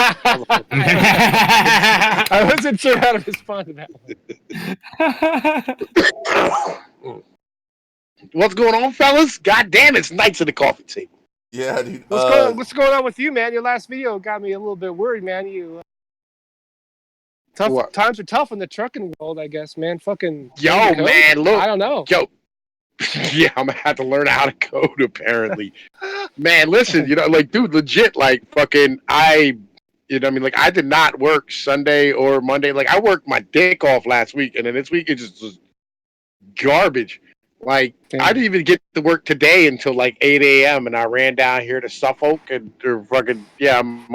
I wasn't sure how to respond to that one. What's going on, fellas? God damn, it's nights at the coffee table. Yeah, dude. What's going on with you, man? Your last video got me a little bit worried, man. Times are tough in the trucking world, I guess, man. Fucking man, look. I don't know. Yeah, I'm gonna have to learn how to code apparently. Man, listen, dude, legit, fucking, I did not work Sunday or Monday. Like, I worked my dick off last week, and then this week it just was garbage. Like, damn. I didn't even get to work today until 8 a.m. and I ran down here to Suffolk I'm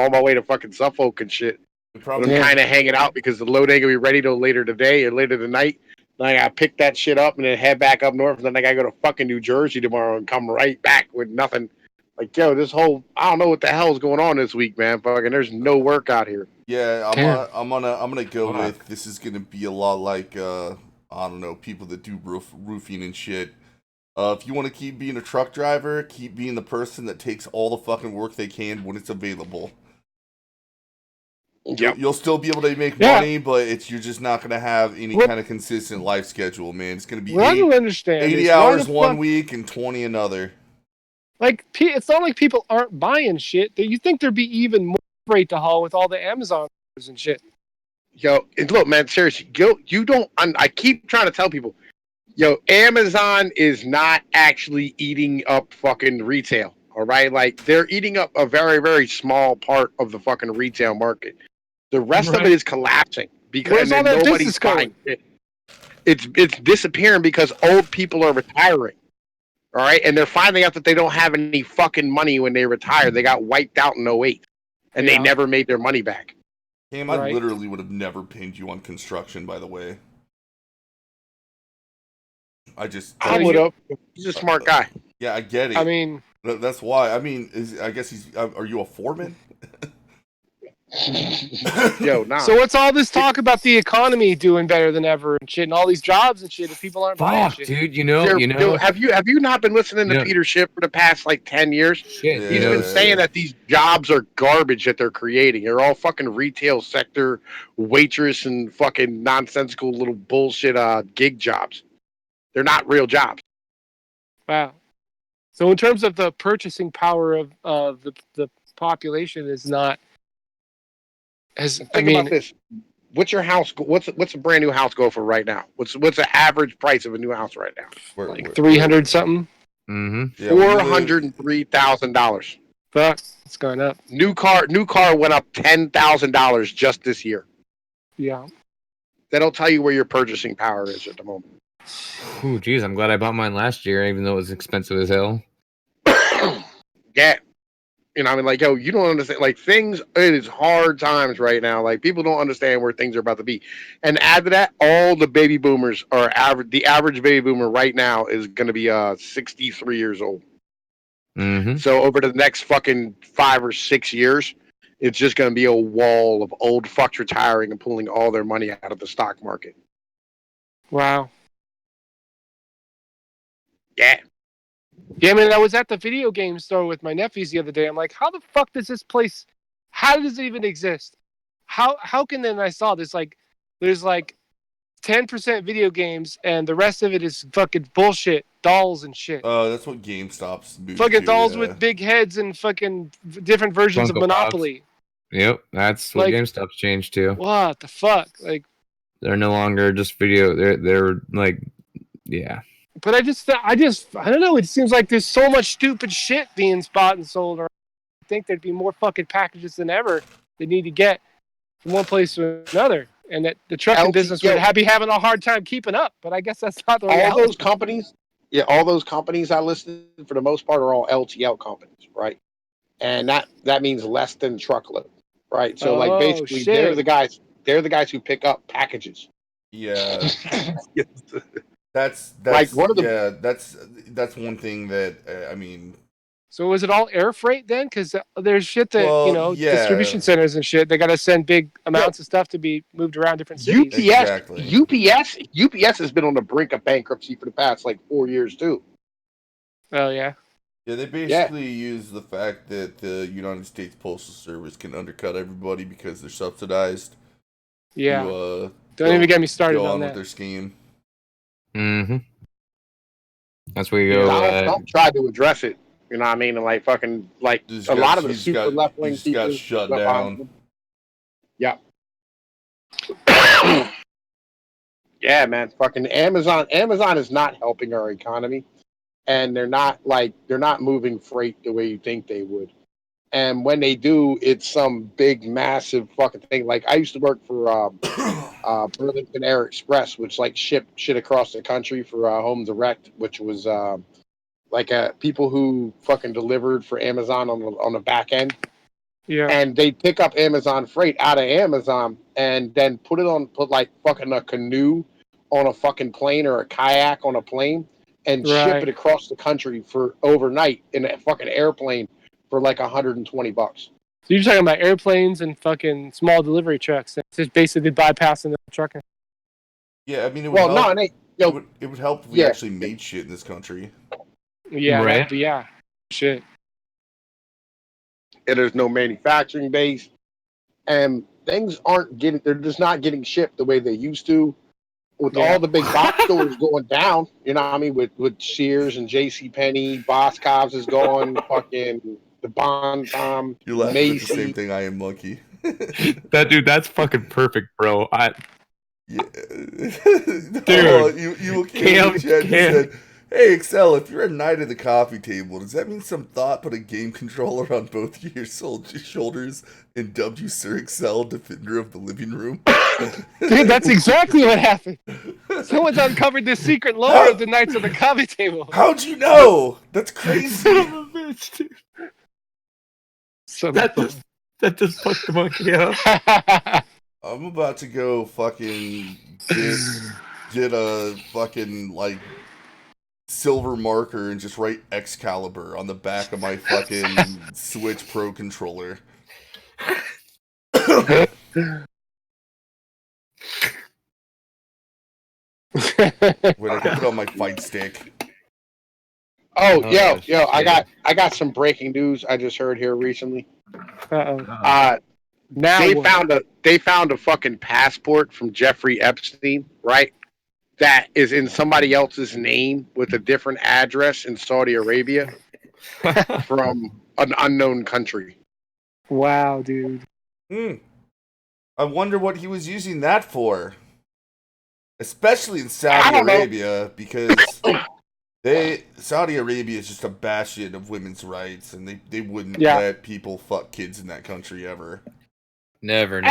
on my way to fucking Suffolk and shit. I'm kind of hanging out because the load ain't gonna be ready till later today or later tonight. Like, I pick that shit up and then head back up north, and then I gotta go to fucking New Jersey tomorrow and come right back with nothing. Like, this whole, I don't know what the hell's going on this week, man. Fucking, there's no work out here. Yeah, I'm gonna go with, this is gonna be a lot like I don't know, people that do roofing and shit. If you want to keep being a truck driver, keep being the person that takes all the fucking work they can when it's available. Yep. You'll still be able to make money, but you're just not going to have any kind of consistent life schedule, man. It's going to be 80 hours one week and 20 another. Like, it's not like people aren't buying shit. You think there'd be even more freight to haul with all the Amazon and shit. Look, man, seriously, you don't. I keep trying to tell people, Amazon is not actually eating up fucking retail. All right, like, they're eating up a very, very small part of the fucking retail market. The rest of it is collapsing because nobody's buying it. It's disappearing because old people are retiring. All right, and they're finding out that they don't have any fucking money when they retire. They got wiped out in 2008, and they never made their money back. Cam, I literally would have never pinged you on construction, by the way. I would have. He's a smart guy. Yeah, I get it. I mean, that's why. I mean, I guess are you a foreman? Nah. So what's all this talk about the economy doing better than ever and shit, and all these jobs and shit if people aren't buying shit? Dude, have you not been listening to Peter Schiff for the past 10 years? Shit, He's been saying that these jobs are garbage that they're creating. They're all fucking retail sector waitress and fucking nonsensical little bullshit gig jobs. They're not real jobs. Wow. So in terms of the purchasing power of the population is not. Think about this. What's your house? What's a brand new house go for right now? What's the average price of a new house right now? Like 300 something. Mm-hmm. Yeah, $403,000. Fuck, it's going up. New car went up $10,000 just this year. Yeah. That'll tell you where your purchasing power is at the moment. Ooh, geez, I'm glad I bought mine last year, even though it was expensive as hell. Yeah. You don't understand. Like, it is hard times right now. Like, people don't understand where things are about to be. And add to that, all the baby boomers are average. The average baby boomer right now is going to be 63 years old. Mm-hmm. So over the next fucking 5 or 6 years, it's just going to be a wall of old fucks retiring and pulling all their money out of the stock market. Wow. Yeah. Yeah, I mean, I was at the video game store with my nephews the other day. I'm like, how the fuck does this place, how does it even exist? How can then I saw this, there's 10% video games and the rest of it is fucking bullshit, dolls and shit. Oh, that's what GameStop's moved fucking to, dolls with big heads and fucking different versions of Monopoly. Yep, that's what GameStop's changed to. What the fuck? Like, they're no longer just video. They're like, yeah. But I don't know. It seems like there's so much stupid shit being bought and sold. I think there'd be more fucking packages than ever they need to get from one place to another. and that the trucking business would be having a hard time keeping up. But I guess that's not the reality. All those companies, all those companies I listed for the most part are all LTL companies, right? And that means less than truckload, right? So like basically they're the guys who pick up packages. Yeah. That's like one of the that's one thing that I mean. So is it all air freight then? Because there's shit that distribution centers and shit. They got to send big amounts of stuff to be moved around different cities. UPS has been on the brink of bankruptcy for the past like 4 years too. Oh yeah. Yeah, they basically use the fact that the United States Postal Service can undercut everybody because they're subsidized. Yeah. Don't even get me started on that. With their scheme. Mm-hmm. That's where you go. Don't try to address it. You know what I mean? And like fucking like a lot of the super left wing people got shut down. Yeah. Yeah, man. Fucking Amazon is not helping our economy. And they're not moving freight the way you think they would. And when they do, it's some big, massive fucking thing. Like I used to work for Burlington Air Express, which like shipped shit across the country for Home Direct, which was people who fucking delivered for Amazon on the back end. Yeah. And they pick up Amazon freight out of Amazon and then put like fucking a canoe on a fucking plane or a kayak on a plane and ship it across the country for overnight in a fucking airplane for like $120. So you're talking about airplanes and fucking small delivery trucks. It's just basically bypassing the trucking. Yeah, I mean, it would help. It would help if we actually made shit in this country. Yeah, right. Yeah, shit. And there's no manufacturing base, and things they're just not getting shipped the way they used to. With all the big box stores going down, you know what I mean? With Sears and JCPenney, Boscov's is going, fucking the Bon Tom, You're laughing Macy. at the same thing I am, Monkey. That's fucking perfect, bro. Yeah. Dude, you came in chat and said, "Hey, Excel, if you're a knight of the coffee table, does that mean some thought put a game controller on both of your shoulders and dubbed you Sir Excel, defender of the living room?" Dude, that's exactly what happened. Someone's uncovered the secret lore of the Knights of the Coffee Table. How'd you know? That's crazy. Son of a bitch, dude. That just fucked the monkey up. I'm about to go fucking get a fucking like silver marker and just write Excalibur on the back of my fucking Switch Pro controller. Wait, I can put it on my fight stick. Yo, I got some breaking news I just heard here recently. Now they found a fucking passport from Jeffrey Epstein, right? That is in somebody else's name with a different address in Saudi Arabia from an unknown country. Wow, dude. I wonder what he was using that for. Especially in Saudi Arabia, because Saudi Arabia is just a bastion of women's rights, and they wouldn't let people fuck kids in that country ever. Never.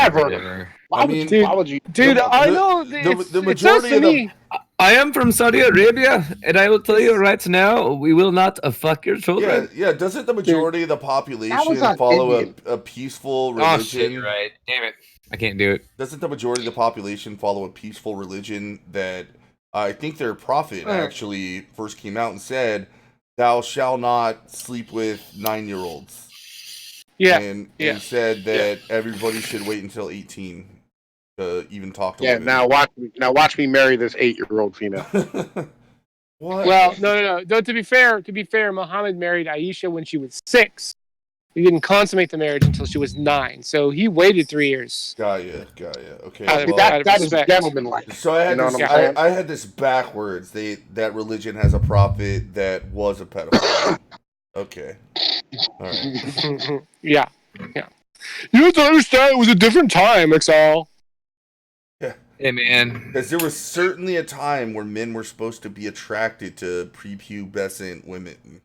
Why would you? Dude, I know. The majority of them. I am from Saudi Arabia, and I will tell you right now, we will not fuck your children. Yeah. Doesn't the majority of the population follow a peaceful religion? Oh shit, you're right. Damn it, I can't do it. Doesn't the majority of the population follow a peaceful religion that I think their prophet actually first came out and said, "Thou shalt not sleep with 9-year-olds." Yeah, and said that everybody should wait until 18 to even talk to women. Now watch me marry this 8-year-old female. What? Well, no. To be fair, Muhammad married Aisha when she was 6. He didn't consummate the marriage until she was 9, so he waited 3 years. Got ya. Okay. That is gentlemanlike. So I had this backwards. That religion has a prophet that was a pedophile. Okay. All right. Yeah. You have to understand, it was a different time, Exile. Yeah. Hey, man. Because there was certainly a time where men were supposed to be attracted to prepubescent women.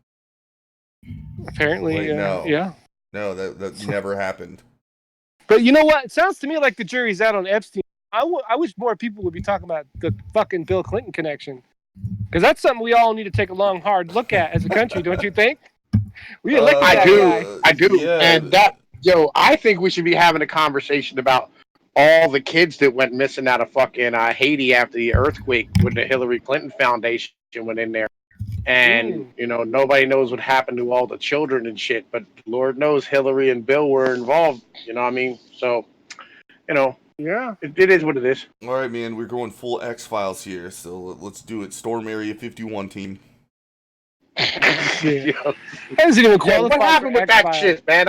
Apparently, yeah. No, that never happened. But you know what? It sounds to me like the jury's out on Epstein. I wish more people would be talking about the fucking Bill Clinton connection, because that's something we all need to take a long, hard look at as a country, don't you think? We elected that guy. I do. Yeah. And I think we should be having a conversation about all the kids that went missing out of fucking Haiti after the earthquake when the Hillary Clinton Foundation went in there. And, nobody knows what happened to all the children and shit, but Lord knows Hillary and Bill were involved. You know what I mean? So, yeah, it is what it is. All right, man, we're going full X-Files here, so let's do it. Storm Area 51 team. That doesn't even qualify. What happened with that shit, man?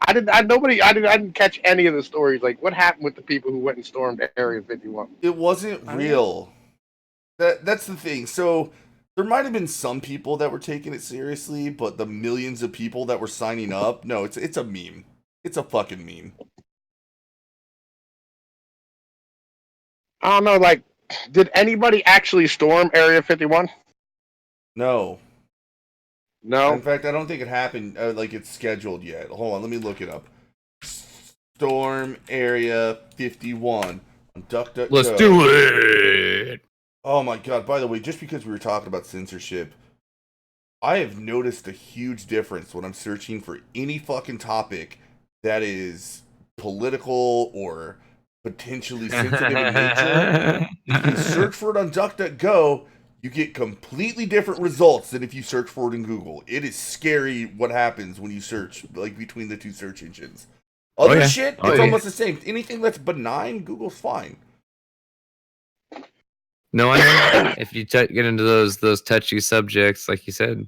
I didn't catch any of the stories. Like, what happened with the people who went and stormed Area 51? It wasn't real. That's the thing. So there might have been some people that were taking it seriously, but the millions of people that were signing up, no, it's a meme. It's a fucking meme. I don't know. Like, did anybody actually storm Area 51? No. No. In fact, I don't think it happened. Like it's scheduled yet. Hold on, let me look it up. Storm Area 51. DuckDuckGo. Let's do it. Oh my god! By the way, just because we were talking about censorship, I have noticed a huge difference when I'm searching for any fucking topic that is political or potentially sensitive in nature. If you search for it on DuckDuckGo, you get completely different results than if you search for it in Google. It is scary what happens when you search, like, between the two search engines. Other shit, it's almost the same. Anything that's benign, Google's fine. No, I know. If you get into those touchy subjects, like you said,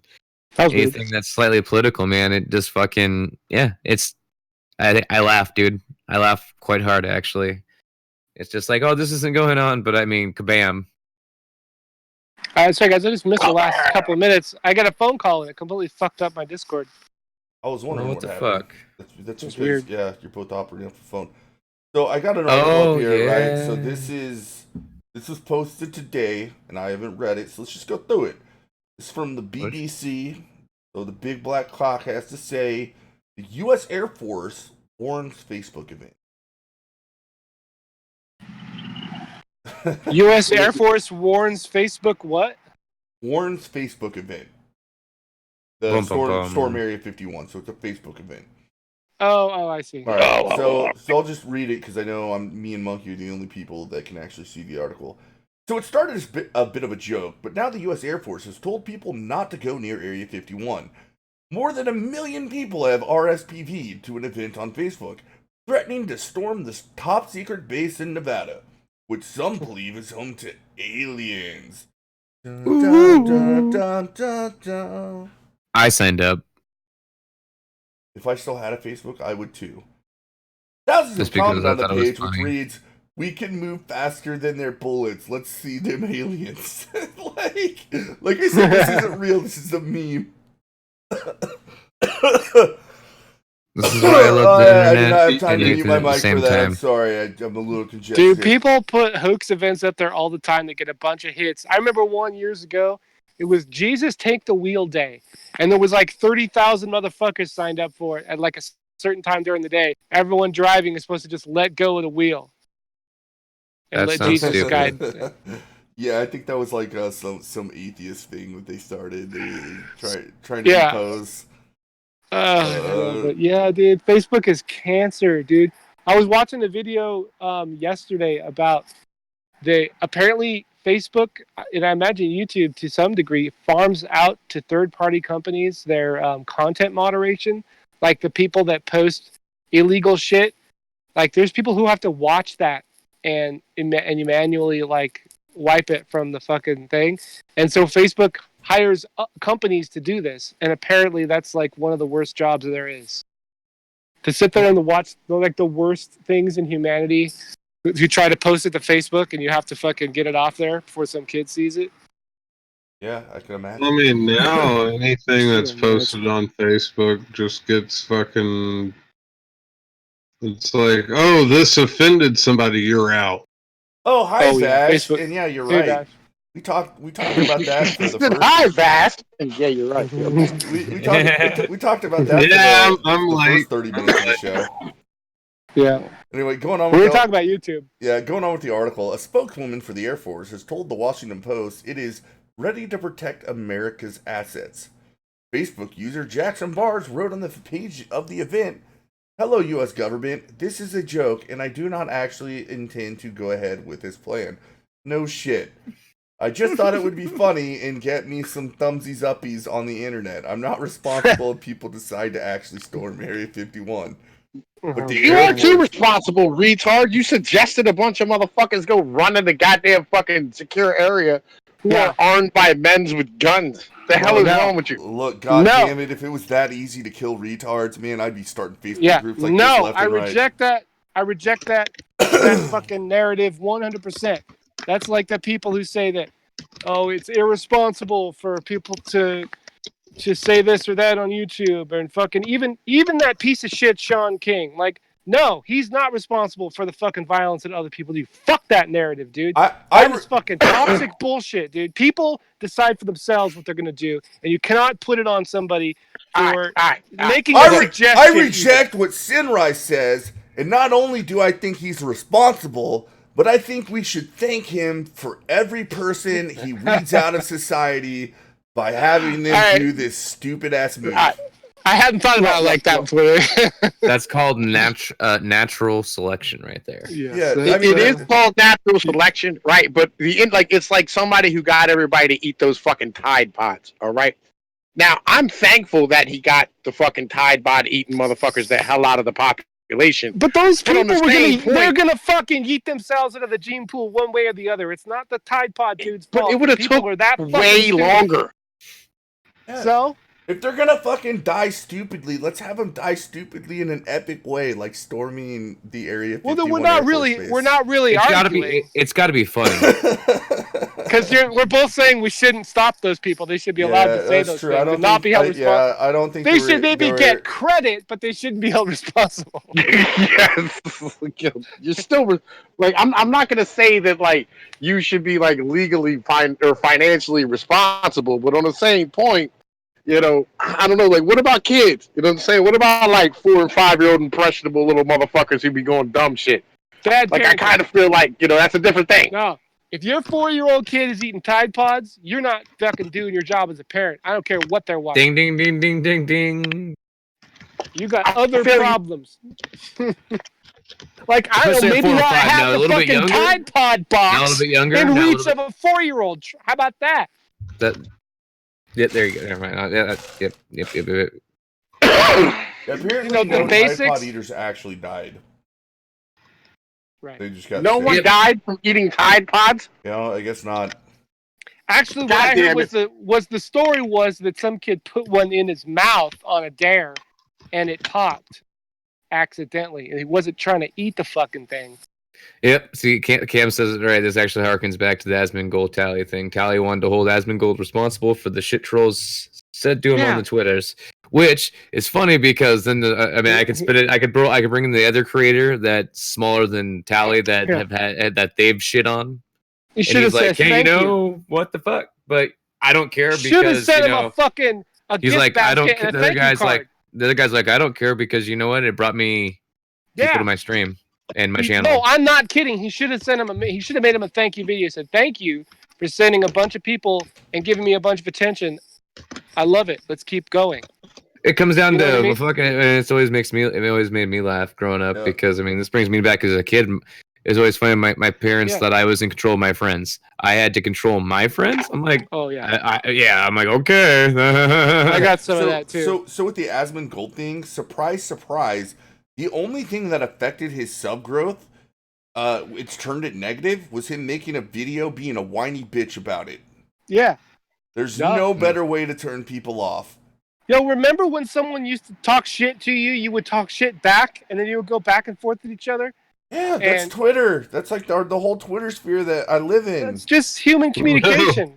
anything that's slightly political, man, it just fucking, it's, I laugh, dude. I laugh quite hard, actually. It's just like, oh, this isn't going on, but I mean, kabam. Sorry, guys, I just missed the last couple of minutes. I got a phone call and it completely fucked up my Discord. I was wondering what the happened. Fuck. That's because, weird. Yeah, you're both operating off the phone. So I got an article up here, right? So this was posted today, and I haven't read it, so let's just go through it. It's from the BBC. So the Big Black Clock has to say, the U.S. Air Force warns Facebook event. U.S. Air Force warns Facebook what? Warns Facebook event. The Storm Area 51, so it's a Facebook event. Oh, I see. All right, so I'll just read it because I know me and Monkey are the only people that can actually see the article. So it started as a bit of a joke, but now the U.S. Air Force has told people not to go near Area 51. More than 1 million people have RSVP'd to an event on Facebook, threatening to storm this top-secret base in Nevada, which some believe is home to aliens. Dun, dun, dun, dun, dun. I signed up. If I still had a Facebook, I would too. Thousands of comments on the page which reads, "We can move faster than their bullets. Let's see them aliens." like I said, this isn't real. This is a meme. This is why I love the internet. I did not have time to mute my mic for that. I'm sorry, I'm a little congested. Dude, people put hoax events up there all the time that get a bunch of hits. I remember one years ago, it was Jesus Take the Wheel Day. And there was like 30,000 motherfuckers signed up for it at like a certain time during the day. Everyone driving is supposed to just let go of the wheel. And let Jesus guide. Yeah, I think that was like some atheist thing that they started. They trying to impose. But yeah, dude, Facebook is cancer, dude. I was watching a video yesterday about apparently Facebook, and I imagine YouTube to some degree, farms out to third-party companies their content moderation, like the people that post illegal shit. Like, there's people who have to watch that and you manually like wipe it from the fucking thing, and so Facebook hires companies to do this, and apparently that's like one of the worst jobs there is. To sit there and watch like the worst things in humanity. If you try to post it to Facebook and you have to fucking get it off there before some kid sees it. Yeah, I can imagine. I mean, now anything that's posted on Facebook just gets fucking... It's like, oh, this offended somebody, you're out. Oh, hi, Vash. Facebook. And yeah, you're right. We talked about that for the first... Hi, Vast. And yeah, you're right. we talked about that yeah, for the first 30 minutes of the show. Yeah. Anyway, going on. We were talking about YouTube. Yeah, going on with the article. A spokeswoman for the Air Force has told the Washington Post it is ready to protect America's assets. Facebook user Jackson Bars wrote on the page of the event, "Hello, U.S. government. This is a joke, and I do not actually intend to go ahead with this plan. No shit. I just thought it would be funny and get me some thumbsies uppies on the internet. I'm not responsible if people decide to actually storm Area 51. But you are too responsible, retard. You suggested a bunch of motherfuckers go run in the goddamn fucking secure area who are armed by men with guns. The hell is wrong with you? Look, damn it, if it was that easy to kill retards, man, I'd be starting Facebook groups like this left and right. I reject that that fucking narrative 100%. That's like the people who say that, oh, it's irresponsible for people to say this or that on YouTube, and fucking even that piece of shit Sean King. Like, no, he's not responsible for the fucking violence that other people do. Fuck that narrative, dude. That's fucking toxic bullshit, dude. People decide for themselves what they're gonna do, and you cannot put it on somebody for making a suggestion. I reject what Sinrai says, and not only do I think he's responsible, but I think we should thank him for every person he weeds out of society by having them do this stupid ass move. I hadn't thought about it like that before. That's called natural selection right there. Yeah, it is called natural selection, right? But it's like somebody who got everybody to eat those fucking Tide Pods, all right? Now, I'm thankful that he got the fucking Tide Pod eating motherfuckers the hell out of the population. But those people they're gonna fucking eat themselves out of the gene pool one way or the other. It's not the Tide Pod dude's fault. But it would have took way longer. Yeah. So if they're gonna fucking die stupidly, let's have them die stupidly in an epic way, like storming the Area 51. Well, then we're not really arguing. It's gotta be funny. Because we're both saying we shouldn't stop those people. They should be allowed to say those things and not be held responsible. I don't think they should maybe get credit, but they shouldn't be held responsible. Yes, you're still like I'm not gonna say that like you should be like legally or financially responsible, but on the same point, you know, I don't know, like what about kids? You know what I'm saying? What about like 4 and 5-year-old impressionable little motherfuckers who be going dumb shit? I kind of feel like, you know, that's a different thing. No. If your 4-year-old kid is eating Tide Pods, you're not fucking doing your job as a parent. I don't care what they're watching. Ding, ding, ding, ding, ding, ding. You got other problems. Like, I don't know, maybe not have the fucking Tide Pod box a little bit younger, in reach of a 4-year-old. How about that? Yeah, there you go. Never mind. Yep. Apparently, no Tide Pod eaters actually died. Right. They just got no sick. one died from eating Tide Pods? I guess not. Actually, what I heard was the story was that some kid put one in his mouth on a dare, and it popped accidentally, and he wasn't trying to eat the fucking thing. Yep. See, Cam says it right. This actually harkens back to the Asmongold Tally thing. Tally wanted to hold Asmongold responsible for the shit trolls said to him on the Twitters, which is funny because then I could spit it. I could bring in the other creator that's smaller than Tally that have had that they've shit on. You should have said, "Hey, what the fuck?" But I don't care because should have sent him a fucking he's like, I don't. The other guy's like, I don't care because you know what? It brought me people to my stream and my channel. No, I'm not kidding. He should have sent him he should have made him a thank you video. Said thank you for sending a bunch of people and giving me a bunch of attention. I love it. Let's keep going. It comes down to fucking. It always made me laugh growing up because this brings me back as a kid. It's always funny. My parents thought I was in control of my friends. I had to control my friends. I'm like, oh yeah, I'm like, okay. I got some of that too. So with the Asmongold thing, surprise, the only thing that affected his sub growth, it's turned it negative, was him making a video being a whiny bitch about it. Yeah. There's no better way to turn people off. Yo, remember when someone used to talk shit to you, you would talk shit back, and then you would go back and forth with each other? Yeah, that's Twitter. That's like the whole Twitter sphere that I live in. It's just human communication.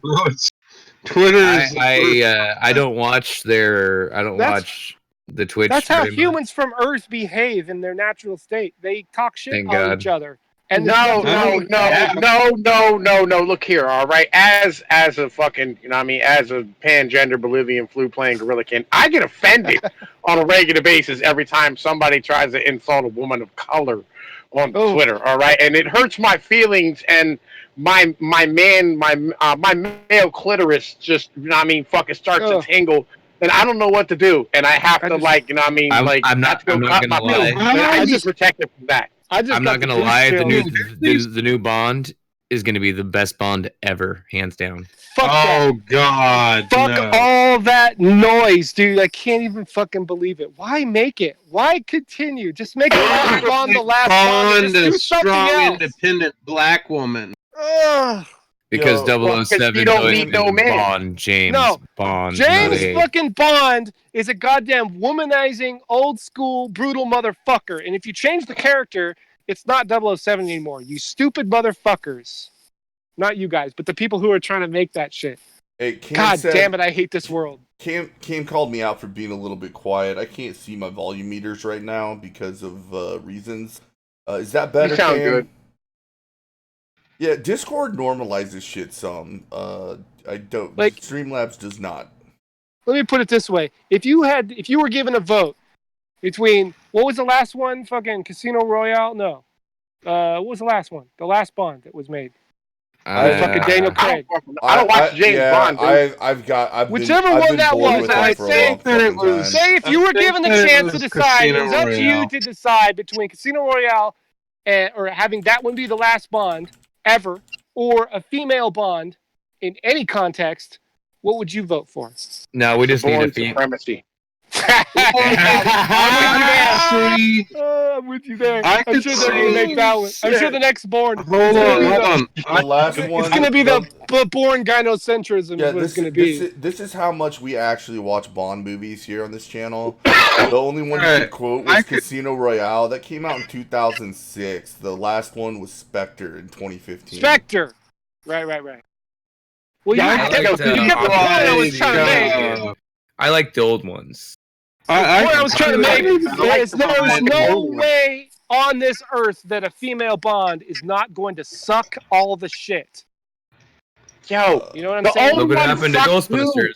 Twitter. I don't watch watch the Twitch. That's how humans from Earth behave in their natural state. They talk shit on each other. And no. Look here, all right. As a fucking, you know what I mean, as a pangender Bolivian flute playing gorilla king, I get offended on a regular basis every time somebody tries to insult a woman of color on Twitter. All right, and it hurts my feelings and my male clitoris just, you know what I mean, fucking starts to tingle. And I don't know what to do, and I have to, like, you know what I mean, I'm not gonna lie. I just protect it from that. I'm not gonna lie. The new Bond is gonna be the best Bond ever, hands down. Fuck that. God! Fuck all that noise, dude. I can't even fucking believe it. Why make it? Why continue? Just make the last Bond the last Bond. And just do something strong, else. independent black woman. Because 007 you don't need no man. Bond, James Bond. James fucking Bond is a goddamn womanizing, old school, brutal motherfucker. And if you change the character, it's not 007 anymore. You stupid motherfuckers. Not you guys, but the people who are trying to make that shit. Hey, God damn it, I hate this world. Cam called me out for being a little bit quiet. I can't see my volume meters right now because of reasons. Is that better, You sound Cam? good. Yeah, Discord normalizes shit some. I don't. Like, Streamlabs does not. Let me put it this way: if you were given a vote between what was the last one? Fucking Casino Royale? No. What was the last one? The last Bond that was made. Fucking Daniel Craig. I don't watch James Bond. Dude. I've whichever been, one that was. I'd say if you were given the chance to decide, it was up to you to decide between Casino Royale or having that one be the last Bond ever, or a female Bond in any context, what would you vote for? No, we just need a female. Supremacy. I'm with you there. I'm sure they're going to make that one. I'm sure the next Bourne. Hold on. The last one. It's going to be the Bourne gynocentrism. Yeah, is what it's going to be. This is how much we actually watch Bond movies here on this channel. The only one you could quote was Casino Royale. That came out in 2006. The last one was Spectre in 2015. Spectre! Right. Well, you kept the point I was trying to make. I like the old ones. I was trying to make is there's no way on this earth that a female Bond is not going to suck all the shit. Yo, you know what I'm saying? Look what happened to Ghostbusters.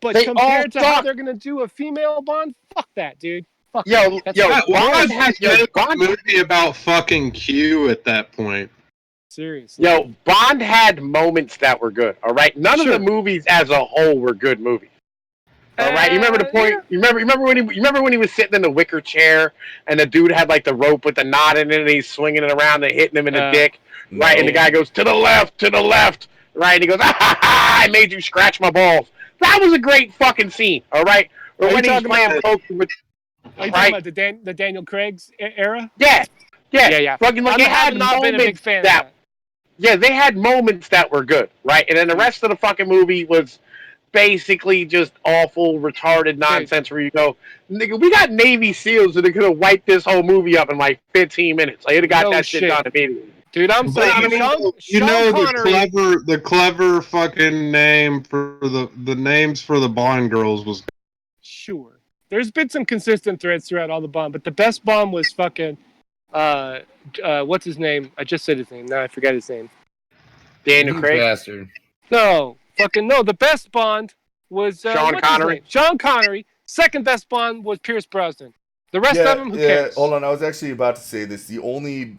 But compared to how they're gonna do a female Bond, fuck that, dude. Fuck Bond has made a movie about fucking Q at that point. Seriously. Yo, Bond had moments that were good. All right, none of the movies as a whole were good movies. All right, you remember the point? Yeah. You remember when he was sitting in the wicker chair and the dude had like the rope with the knot in it and he's swinging it around and hitting him in the dick, right? And the guy goes to the left, right? And he goes, I made you scratch my balls. That was a great fucking scene. All right. Or when he's playing poker with. Are you talking about the Daniel Craig's era? Yeah. Fucking like I have not been a big fan of that. Yeah, they had moments that were good, right? And then the rest of the fucking movie was basically just awful, retarded nonsense where you go, nigga, we got Navy SEALs that are going to wipe this whole movie up in like 15 minutes. I would have got that shit done immediately. Dude, I'm saying, the clever fucking name for the names for the Bond girls was... Sure. There's been some consistent threads throughout all the Bond, but the best Bond was fucking... what's his name? I just said his name. Now I forgot his name. Daniel Craig? Bastard. No. The best Bond was... Sean Connery? Sean Connery. Second best Bond was Pierce Brosnan. The rest of them, who cares? Hold on. I was actually about to say this. The only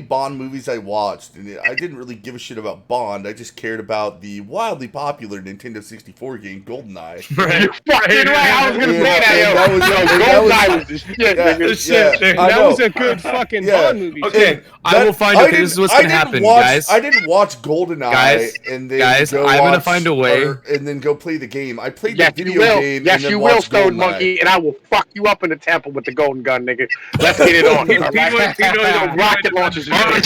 Bond movies I watched, and I didn't really give a shit about Bond. I just cared about the wildly popular Nintendo 64 game GoldenEye. Right. I was gonna say that. GoldenEye was the shit. That was a good fucking Bond movie. Okay, I will find. Okay, this is what's gonna happen, guys. I didn't watch GoldenEye, and then I'm gonna find a way, and then go play the game. I played the video game. Yes, you will, Stone Monkey, and I will fuck you up in the temple with the golden gun, nigga. Let's get it on. Rocket launches. I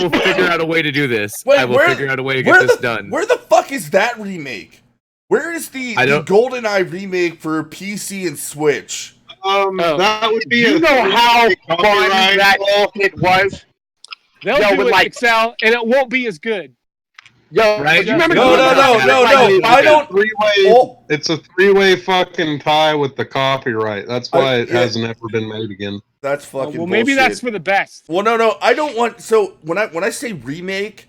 will figure out a way to do this. I will figure out a way to get this done. Where the fuck is that remake? Where is the GoldenEye remake for PC and Switch? That would be. You know how fun that it was. They'll do it, Excel, and it won't be as good. Yo, Right? but you remember? No. I don't. It's a three-way fucking tie with the copyright. That's why it hasn't ever been made again. That's fucking well, maybe bullshit. that's for the best. Well, no. I don't want. So when I say remake,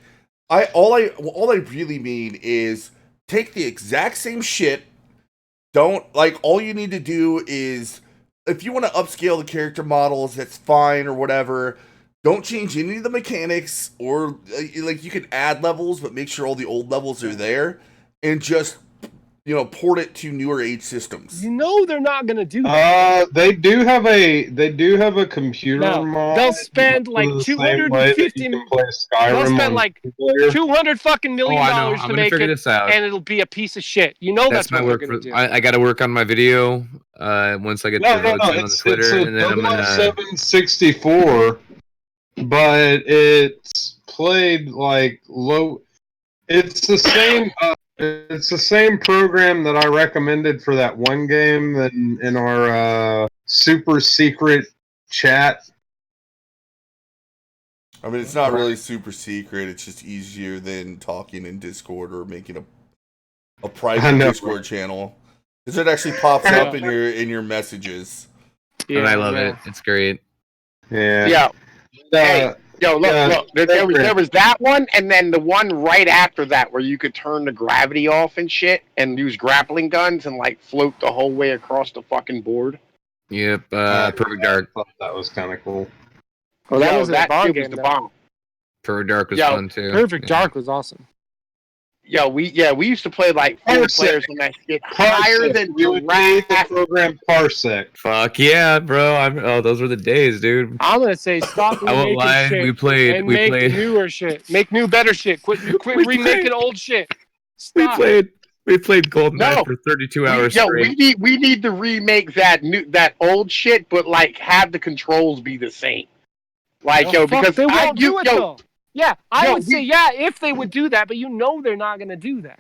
all I really mean is take the exact same shit. Don't like. All you need to do is if you want to upscale the character models, that's fine or whatever. Don't change any of the mechanics, or like you can add levels, but make sure all the old levels are there, and just port it to newer age systems. You know they're not gonna do that. They do have a computer mod. They'll spend like $250 million. They'll spend like $200 fucking million to make it, this out. and it'll be a piece of shit. You know that's what my they're work. gonna do. I got to work on my video. Once I get the votes on Twitter, and then I'm gonna 764, but it's played like low. It's the same. It's the same program that I recommended for that one game in our super secret chat. I mean, it's not really super secret. It's just easier than talking in Discord or making a private Discord channel, because it actually pops up in your messages. Yeah, and I love it. It's great. Yeah. Hey, yo, look. There was that one, and then the one right after that where you could turn the gravity off and shit, and use grappling guns and like float the whole way across the fucking board. Yep. Perfect Dark. That was kind of cool. Oh, that was a bomb game. The bomb. Perfect Dark was fun too. Perfect Dark was awesome. Yo, we used to play like 4 players on that shit higher than Giraffe. Program Parsec. Fuck yeah, bro! Those were the days, dude. I'm gonna say stop remaking shit. We played newer shit. Make new, better shit. Quit remaking old shit. Stop. We played GoldenEye for 32 hours straight. We need to remake that old shit, but like have the controls be the same. Like because they won't do it though. Yeah, I would say if they would do that, but they're not gonna do that.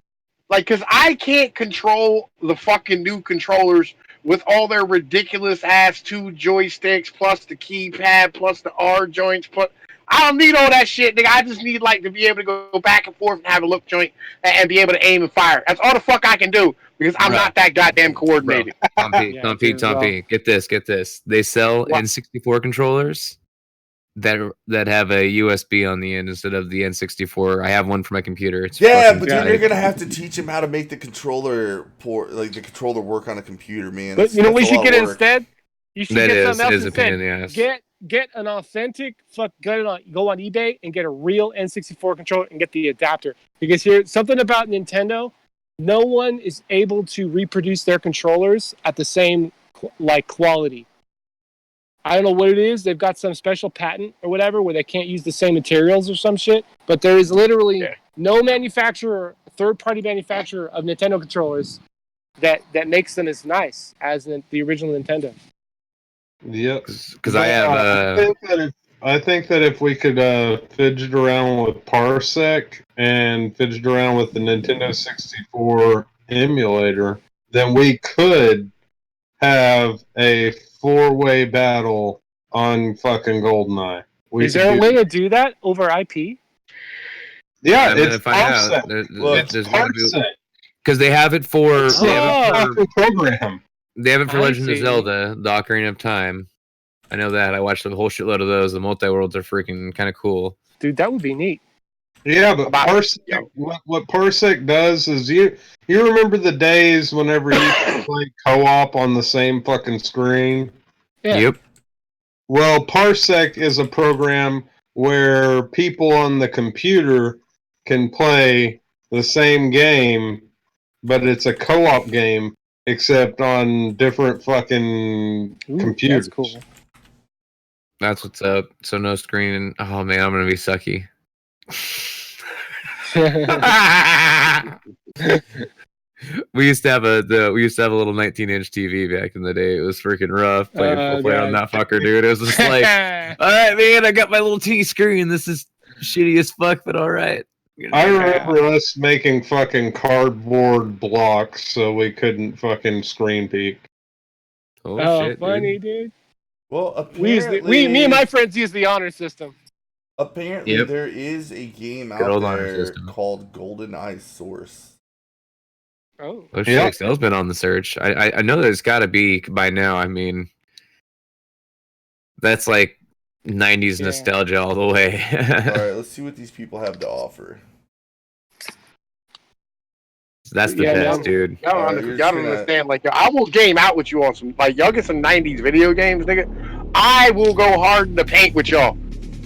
Like, cause I can't control the fucking new controllers with all their ridiculous ass 2 joysticks plus the keypad plus the R joints. Plus, I don't need all that shit, nigga. I just need like to be able to go back and forth and have a look joint and be able to aim and fire. That's all the fuck I can do because I'm not that goddamn coordinated. Tumpy, get this. They sell N64 controllers that have a USB on the end instead of the N64. I have one for my computer. It's but then you're gonna have to teach him how to make the controller work on a computer, man. But what we should get instead? You should get something else instead. Pain in the ass. Get an authentic go on eBay and get a real N64 controller and get the adapter. Because here's something about Nintendo, no one is able to reproduce their controllers at the same quality. I don't know what it is. They've got some special patent or whatever where they can't use the same materials or some shit. But there is literally no third-party manufacturer of Nintendo controllers that makes them as nice as the original Nintendo. Yep. Because I have. I think that if we could fidget around with Parsec and fidget around with the Nintendo 64 emulator, then we could have a 4-way battle on fucking GoldenEye. Is there a way to do that over IP? Yeah, it's Parsec. It's Parsec. Because they have it for program. They have it for Legend of Zelda, the Ocarina of Time. I know that. I watched a whole shitload of those. The multi-worlds are freaking kind of cool. Dude, that would be neat. Yeah, but Parsec, what Parsec does is you remember the days whenever you could play co-op on the same fucking screen? Yeah. Yep. Well, Parsec is a program where people on the computer can play the same game, but it's a co-op game, except on different fucking computers. That's cool. That's what's up. So no screen. Oh man, I'm gonna be sucky. We used to have a little 19-inch TV back in the day. It was freaking rough playing full player on that fucker, dude. It was just like, all right, man, I got my little T screen. This is shitty as fuck, but all right. I remember us making fucking cardboard blocks so we couldn't fucking screen peek. Oh shit, funny, dude. Well, apparently... me and my friends use the honor system. Apparently, there is a game out there called GoldenEye Source. Oh shit, Excel's been on the search. I know there's got to be by now. I mean, that's like 90s nostalgia all the way. Alright, let's see what these people have to offer. That's the best, dude. Y'all don't understand. Like, I will game out with you on some, like, y'all get some 90s video games, nigga. I will go hard in the paint with y'all.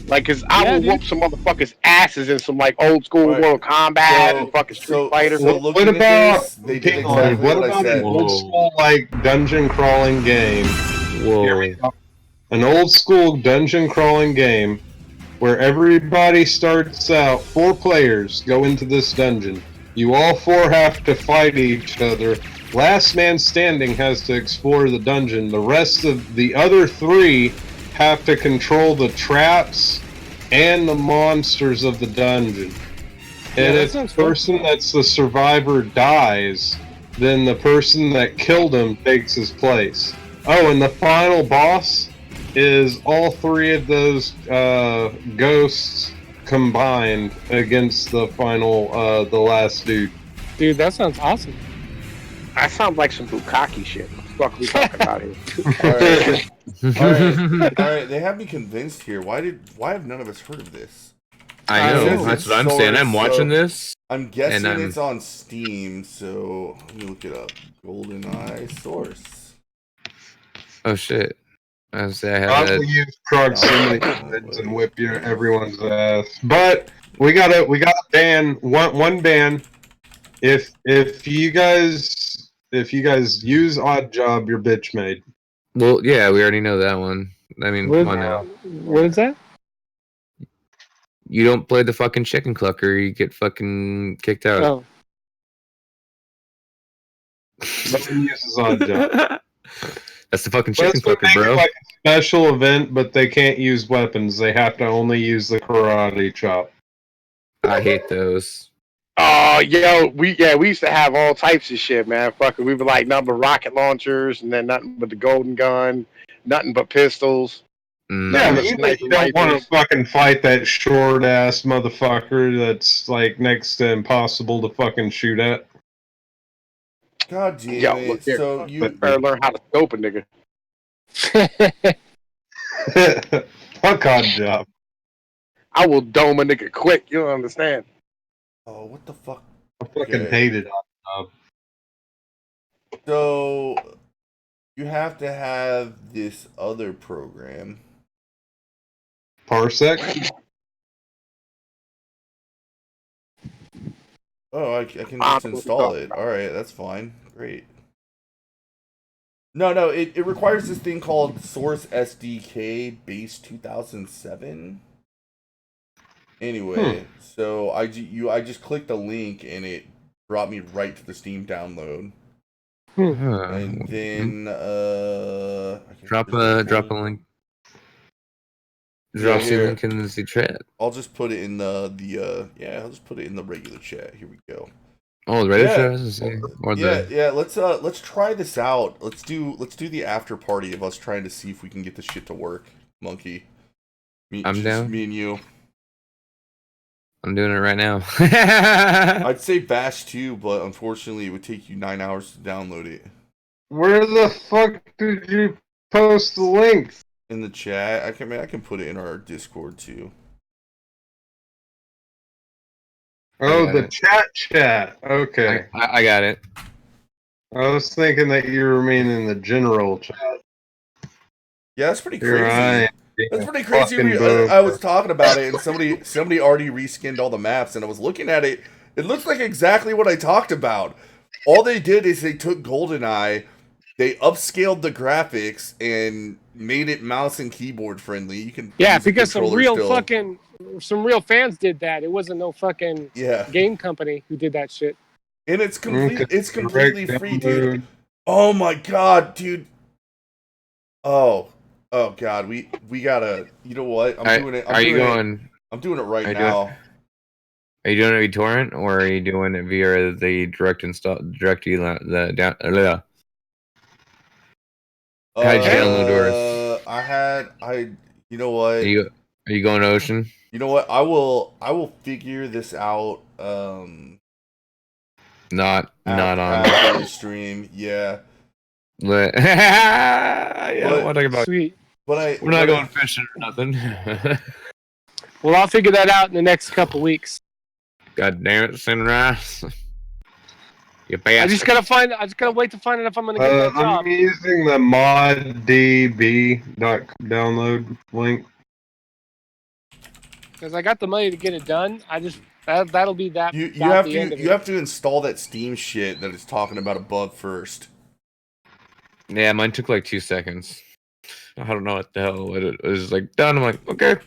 Like, cause I will whoop some motherfuckers' asses in some, like, old school Mortal Kombat and fucking Street Fighter. What about an old school, like, dungeon crawling game? Whoa. An old school dungeon crawling game where everybody starts out, 4 players go into this dungeon. You all 4 have to fight each other. Last man standing has to explore the dungeon. The rest of the other 3 have to control the traps and the monsters of the dungeon. And if the person that's the survivor dies, then the person that killed him takes his place. Oh, and the final boss is all 3 of those ghosts combined against the final, the last dude. Dude, that sounds awesome. That sounds like some bukkake shit. What the fuck are we talking about here? Alright, they have me convinced here. Why have none of us heard of this? I know, that's what I'm saying. I'm watching this. I'm guessing it's on Steam, so let me look it up. GoldenEye Source. Oh shit. I was say I had Probably use proximity and whip everyone's ass. But we gotta ban one ban. If you guys use Odd Job, you're bitch made. Well, yeah, we already know that one. I mean, come on now. What is that? You don't play the fucking chicken clucker, you get fucking kicked out. Oh. Nobody uses Odd Job. That's the fucking chicken clucker, bro. Like a special event, but they can't use weapons. They have to only use the karate chop. I hate those. Oh, yo, we used to have all types of shit, man. Fucking, we were like nothing but rocket launchers, and then nothing but the golden gun, nothing but pistols. Yeah, but you don't want to fucking fight that short ass motherfucker that's like next to impossible to fucking shoot at. God damn it! Look here. So you better learn how to scope a nigga. Fuck Odd Job. I will dome a nigga quick. You don't understand. Oh, what the fuck? I fucking hated Odd Job. So you have to have this other program. Parsec? Oh, I can just install it. Alright, that's fine. Great. No, it requires this thing called Source SDK Base 2007. Anyway, so I just clicked the link and it brought me right to the Steam download. And then drop a link. Drop the link in the chat. I'll just put it in I'll just put it in the regular chat. Here we go. Oh, the regular chat? Let's try this out. Let's do the after party of us trying to see if we can get this shit to work. Monkey. I'm down. Me and you. I'm doing it right now. I'd say Bash 2, but unfortunately it would take you 9 hours to download it. Where the fuck did you post the link? In the chat. I can put it in our Discord too. Oh, the chat. Okay. I got it. I was thinking that you were meaning the general chat. Yeah, that's pretty crazy. That's pretty crazy. I was talking about it, and somebody already reskinned all the maps, and I was looking at it. It looks like exactly what I talked about. All they did is they took GoldenEye, they upscaled the graphics, and made it mouse and keyboard friendly. You can because some real fans did that. It wasn't no fucking game company who did that shit. And it's completely free, dude. Oh my god, dude. Oh god, we gotta. You know what? I'm doing it right now. Are you doing it via torrent or are you doing it via the direct install? How'd you download yours? You know what? Are Are you going to Ocean? You know what? I will figure this out. Not on after the stream. Yeah. Yeah, what talking about? Sweet. We're not going fishing or nothing. Well, I'll figure that out in the next couple weeks. God damn it, Sunrise! You bastard. I just gotta wait to find out if I'm gonna get that job. I'm using the moddb download link. Because I got the money to get it done. That'll be that. You have to install that Steam shit that it's talking about above first. Yeah, mine took like 2 seconds. I don't know what the hell it was like done. I'm like, okay.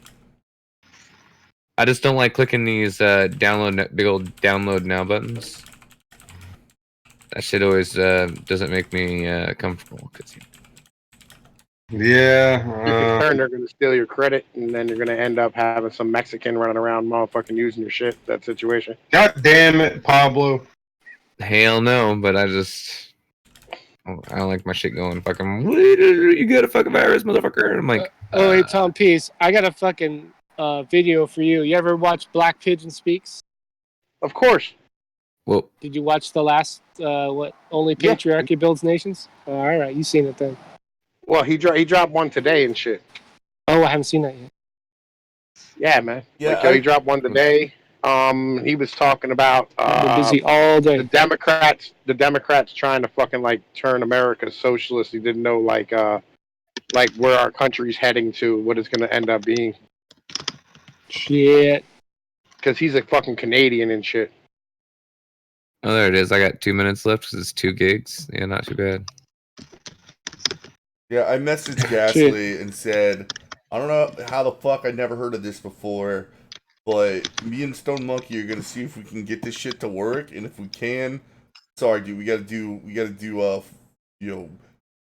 I just don't like clicking these big old download now buttons. That shit always doesn't make me comfortable. Yeah. You're concerned they're going to steal your credit, and then you're going to end up having some Mexican running around motherfucking using your shit. That situation. God damn it, Pablo. Hell no, but I don't like my shit going fucking. You got a fucking virus, motherfucker. And I'm like, oh, hey, Tom Peace. I got a fucking video for you. You ever watch Black Pigeon Speaks? Of course. Well, did you watch the last Only Patriarchy Builds Nations? Oh, all right, you seen it then. Well, he dropped one today and shit. Oh, I haven't seen that yet. Yeah, man. Yeah, he dropped one today. He was talking about busy all day. The Democrats trying to fucking like turn America socialist. He didn't know like where our country's heading to, what it's gonna end up being. Shit. Because he's a fucking Canadian and shit. Oh, there it is. I got 2 minutes left because it's 2 gigs. Yeah, not too bad. Yeah, I messaged Ghastly and said, I don't know how the fuck I never heard of this before, but me and Stone Monkey are gonna see if we can get this shit to work, and if we can, sorry, dude, we gotta do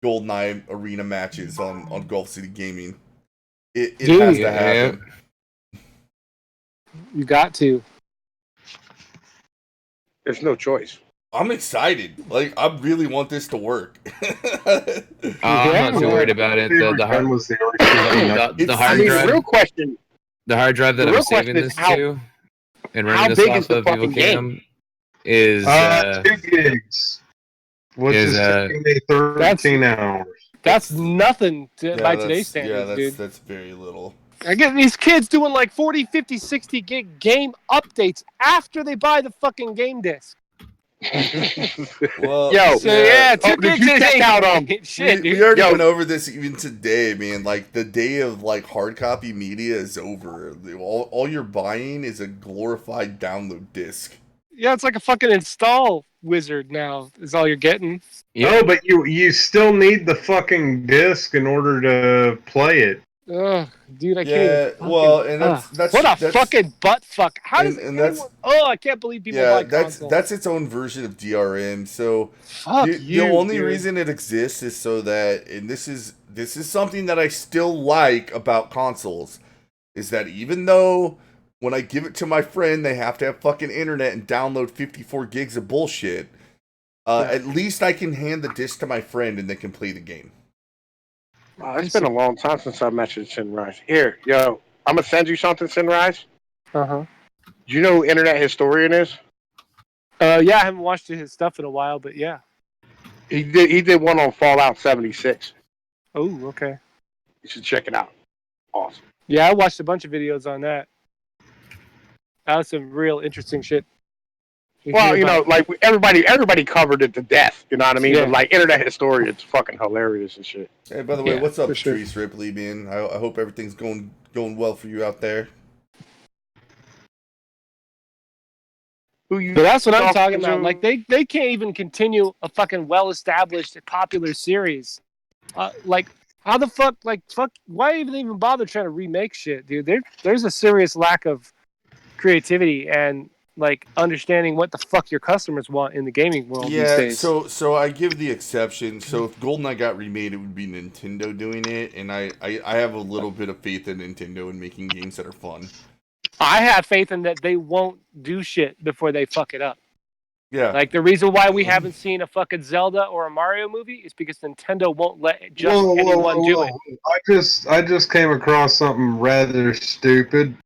GoldenEye arena matches on Gulf City Gaming. It has to happen. You got to. There's no choice. I'm excited. Like, I really want this to work. I'm not too worried about it. The hard drive. The real question. The hard drive that I'm saving this to and running this off of Evil Cam is 2 gigs. Which is taking me 13 hours. That's nothing by today's standards, dude. That's very little. I get these kids doing like 40, 50, 60 gig game updates after they buy the fucking game disc. Well, 2 gigs is out on shit, dude. We already went over this even today, man. Like, the day of like hard copy media is over. All you're buying is a glorified download disc. Yeah, it's like a fucking install wizard now. Is all you're getting. No, but you still need the fucking disc in order to play it. Ugh, dude, I can't even. Well, and that's what a fucking butt fuck. How does anyone... I can't believe people buy consoles. That's its own version of DRM. So the only reason it exists is so that, and this is something that I still like about consoles, is that even though when I give it to my friend, they have to have fucking internet and download 54 gigs of bullshit, at least I can hand the disc to my friend and they can play the game. Wow, it's been a long time since I mentioned Sinrise. Here, yo, I'm gonna send you something, Sinrise. Do you know who Internet Historian is? Yeah, I haven't watched his stuff in a while, but yeah. He did one on Fallout 76. Oh, okay. You should check it out. Awesome. Yeah, I watched a bunch of videos on that. That was some real interesting shit. Well, you know, like everybody covered it to death. You know what I mean? Yeah. But like Internet Historian, it's fucking hilarious and shit. Hey, by the way, what's up, Patrice Ripley, man? I hope everything's going well for you out there. But that's what I'm talking about. Like they can't even continue a fucking well-established, popular series. Like how the fuck? Like fuck? Why even bother trying to remake shit, dude? There's a serious lack of creativity and like understanding what the fuck your customers want in the gaming world these days. So I give the exception. So if GoldenEye got remade, it would be Nintendo doing it, and I have a little bit of faith in Nintendo in making games that are fun. I have faith in that they won't do shit before they fuck it up. Yeah. Like the reason why we haven't seen a fucking Zelda or a Mario movie is because Nintendo won't let anyone do it. I just came across something rather stupid.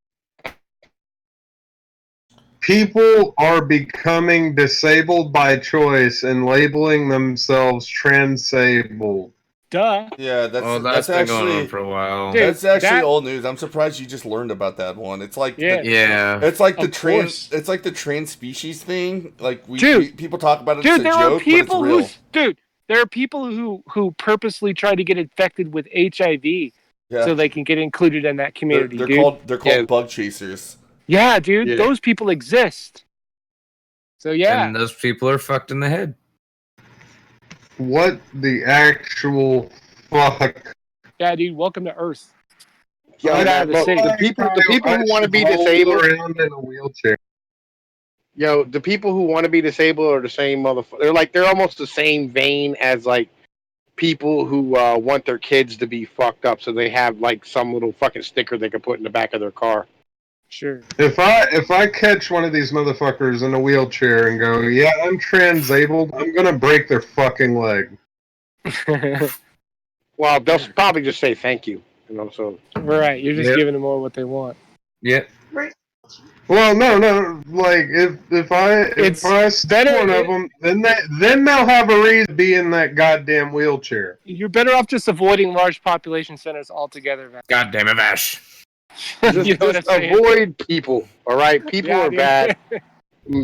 People are becoming disabled by choice and labeling themselves transabled. Duh. Yeah, that's been actually going on for a while. Dude, that's actually that- old news. I'm surprised you just learned about that one. It's like Yeah. it's like the Of course. it's like the trans species thing. Like Dude. people talk about it Dude, as a there joke, are people but it's real. there are people who purposely try to get infected with HIV so they can get included in that community. They're dude. called bug chasers. Yeah, dude, Yeah. those people exist. So yeah, And those people are fucked in the head. What the actual fuck? yeah, dude. Welcome to Earth. Yo, Get out of the look, city. the people who want to be roll disabled, around in a wheelchair. yo, the people who want to be disabled are the same motherfucker. They're almost the same vein as like people who want their kids to be fucked up, so they have like some little fucking sticker they can put in the back of their car. Sure. If I catch one of these motherfuckers in a wheelchair and go, yeah, I'm transabled, I'm gonna break their fucking leg. Well, they'll probably just say thank you. You know, so Right, you're just Yep. giving them all what they want. Yep. Well, no. Like if I see better- one of them, then they'll have a reason to be in that goddamn wheelchair. You're better off just avoiding large population centers altogether, man. God damn it, Vash. You know what I'm just saying? avoid people. All right, people Yeah, are dude. bad.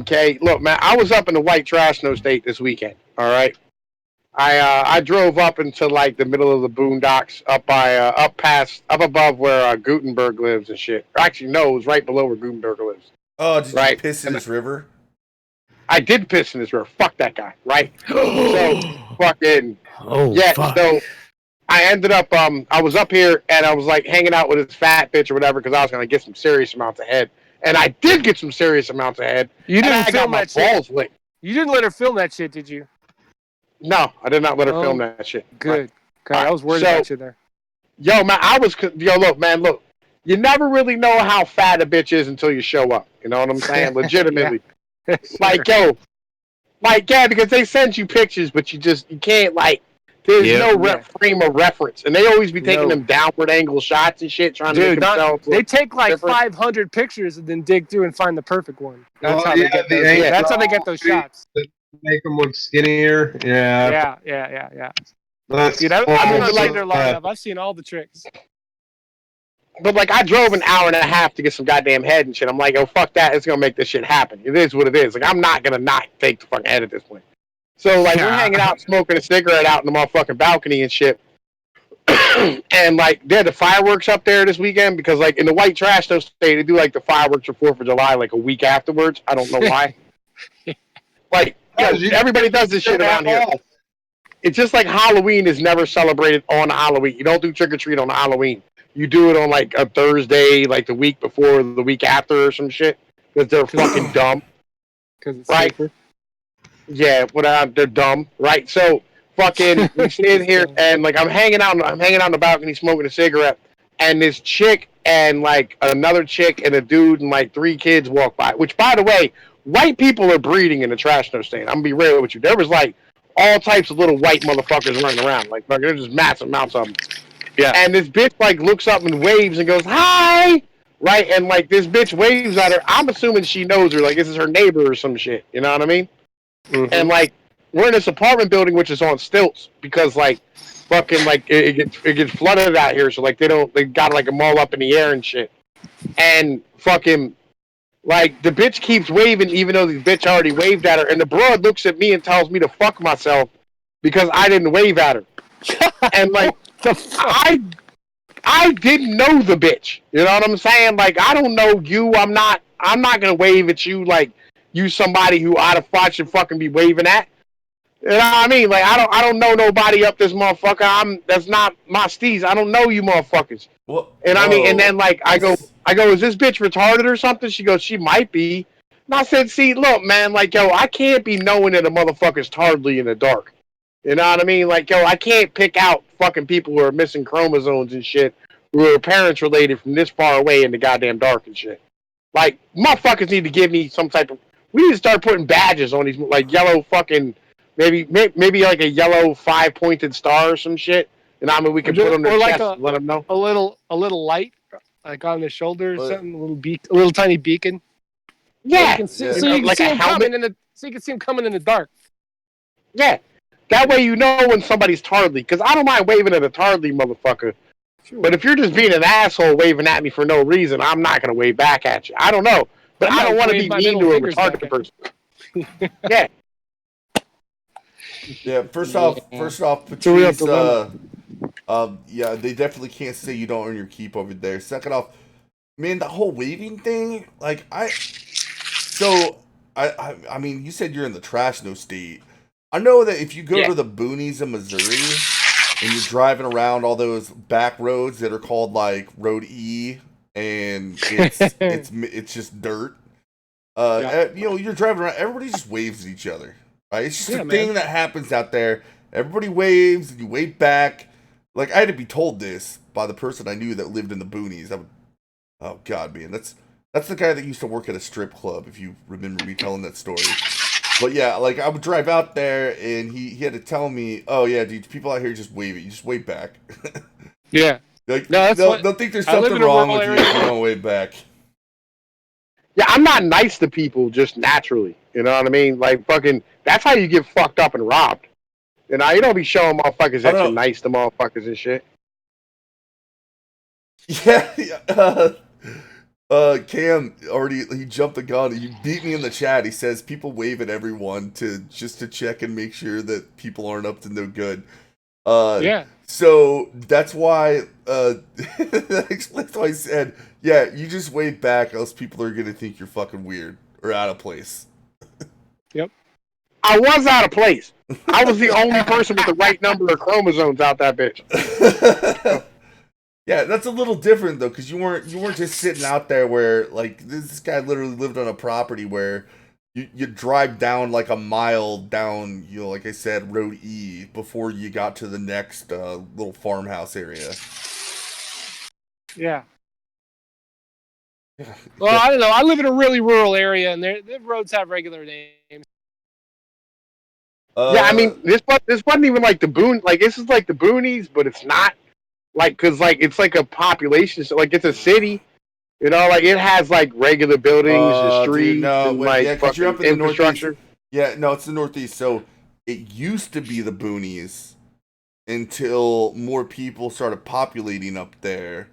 Okay, look, man, I was up in the White Trash No State this weekend. All right, I drove up into like the middle of the boondocks, up above where Gutenberg lives and shit. Actually, no, it was right below where Gutenberg lives. Oh, did Right. you piss in this river? I did piss in this river. Fuck that guy. Right. So fucking Oh, yeah. fuck. So I ended up I was up here and I was like hanging out with this fat bitch or whatever because I was gonna get some serious amounts of head. And I did get some serious amounts of head. You And didn't I got film my that shit. balls licked. You didn't let her film that shit, did you? No, I did not let her Oh, film that shit. Good. God, I was worried So- about you there. Yo, man, look, man, look. You never really know how fat a bitch is until you show up. You know what I'm saying? Legitimately. Like, yo, like, yeah, because they send you pictures, but you can't, like, there's no frame of reference. And they always be taking them downward angle shots and shit, trying to make themselves they look take like different. 500 pictures and then dig through and find the perfect one. That's Well, how yeah, they get the those. angle- That's how they get those shots. Make them look skinnier. Yeah. Yeah. That's Dude, I've false. been on Tinder long enough. I've seen all the tricks. But, like, I drove an hour and a half to get some goddamn head and shit. I'm like, oh, fuck that. It's going to make this shit happen. It is what it is. Like, I'm not going to not take the fucking head at this point. So, like, we're hanging out, smoking a cigarette out in the motherfucking balcony and shit. And, like, they had the fireworks up there this weekend because, like, in the White Trash No State, they do, like, the fireworks for 4th of July, like, a week afterwards. I don't know why. Like, everybody does this shit around here. It's just like Halloween is never celebrated on Halloween. You don't do trick-or-treat on Halloween. You do it on, like, a Thursday, like, the week before, the week after or some shit. Because they're fucking dumb. Because it's Right. safer. Yeah, they're dumb, right? So fucking we sit here and like I'm hanging out on the balcony smoking a cigarette, and this chick and like another chick and a dude and like 3 kids walk by. Which, by the way, white people are breeding in the Trash No State. I'm gonna be real with you. There was like all types of little white motherfuckers running around, like there's just massive amounts of them. Yeah. And this bitch like looks up and waves and goes, "Hi!" Right? And like this bitch waves at her. I'm assuming she knows her, like this is her neighbor or some shit. You know what I mean? Mm-hmm. And like we're in this apartment building which is on stilts because like fucking like it gets flooded out here, so like they got like them all up in the air and shit. And fucking like the bitch keeps waving even though the bitch already waved at her, and the broad looks at me and tells me to fuck myself because I didn't wave at her. And like I didn't know the bitch. You know what I'm saying? Like I don't know you. I'm not gonna wave at you like you somebody who I'd have thought should fucking be waving at. You know what I mean? Like I don't know nobody up this motherfucker. That's not my steez. I don't know you motherfuckers. And I mean, and then like I go, is this bitch retarded or something? She goes, she might be. And I said, see, look, man, like yo, I can't be knowing that a motherfucker's tardly in the dark. You know what I mean? Like yo, I can't pick out fucking people who are missing chromosomes and shit, who are parents related from this far away in the goddamn dark and shit. Like motherfuckers need to give me some type of We need to start putting badges on these, like yellow fucking, maybe like a yellow 5-pointed star or some shit. And I mean, we can put on their like chest and let them know. A little light, like on the shoulder or But- something. A little tiny beacon. Yeah, You can see, Yeah. so you can Like see a him helmet? coming so you can see him coming in the dark. yeah. That way you know when somebody's tardly. Because I don't mind waving at a tardly motherfucker. Sure. But if you're just being an asshole waving at me for no reason, I'm not going to wave back at you. I don't know. But I don't want to be mean to a retarded person. Yeah. Yeah, first off, So we have Patrice, to yeah, they definitely can't say you don't earn your keep over there. Second off, man, the whole waving thing, like, I mean, you said you're in the trash no state. I know that if you go to the boonies of Missouri and you're driving around all those back roads that are called like Road E, and it's just dirt. You know, you're driving around, everybody just waves at each other. Right? It's just a thing that happens out there. Everybody waves and you wave back. Like, I had to be told this by the person I knew that lived in the boonies. Oh god, man, that's the guy that used to work at a strip club, if you remember me telling that story. But yeah, like, I would drive out there and he had to tell me, oh yeah, dude, people out here just wave it. You just wave back. Yeah. Like, No, they'll think there's something wrong with you if you don't wave back. Yeah, I'm not nice to people just naturally. You know what I mean? Like, fucking, that's how you get fucked up and robbed. You know, you don't be showing motherfuckers that you're nice to motherfuckers and shit. Yeah, Cam he jumped the gun. He beat me in the chat. He says people wave at everyone just to check and make sure that people aren't up to no good. Yeah. So that's why that explains why I said, yeah, you just wave back, else people are gonna think you're fucking weird or out of place. Yep. I was out of place. I was the only person with the right number of chromosomes out that bitch. Yeah, that's a little different though, because you weren't just sitting out there where, like, this guy literally lived on a property where you drive down like a mile down, you know, like I said, Road E before you got to the next little farmhouse area. Yeah. Well, I don't know. I live in a really rural area, and the roads have regular names. Yeah, I mean, this wasn't even like the boon. Like, this is like the boonies, but it's not. Like, cause like it's like a population, so like it's a city. You know, like it has like regular buildings and streets and like you're up in infrastructure. Yeah, no, it's the Northeast. So it used to be the boonies until more people started populating up there,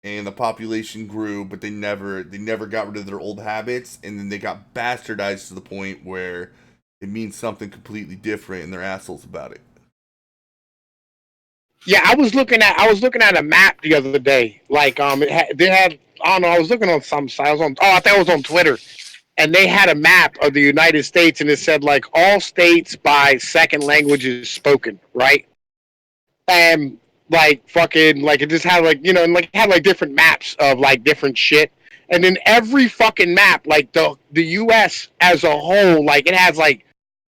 and the population grew, but they never got rid of their old habits, and then they got bastardized to the point where it means something completely different, and they're assholes about it. Yeah, I was looking at a map the other day. Like, they had, I don't know, I was looking on some site. I thought it was on Twitter, and they had a map of the United States, and it said like all states by second languages spoken, right? And like fucking, like it just had like, you know, and like had like different maps of like different shit, and then every fucking map, like the U.S. as a whole, like it has like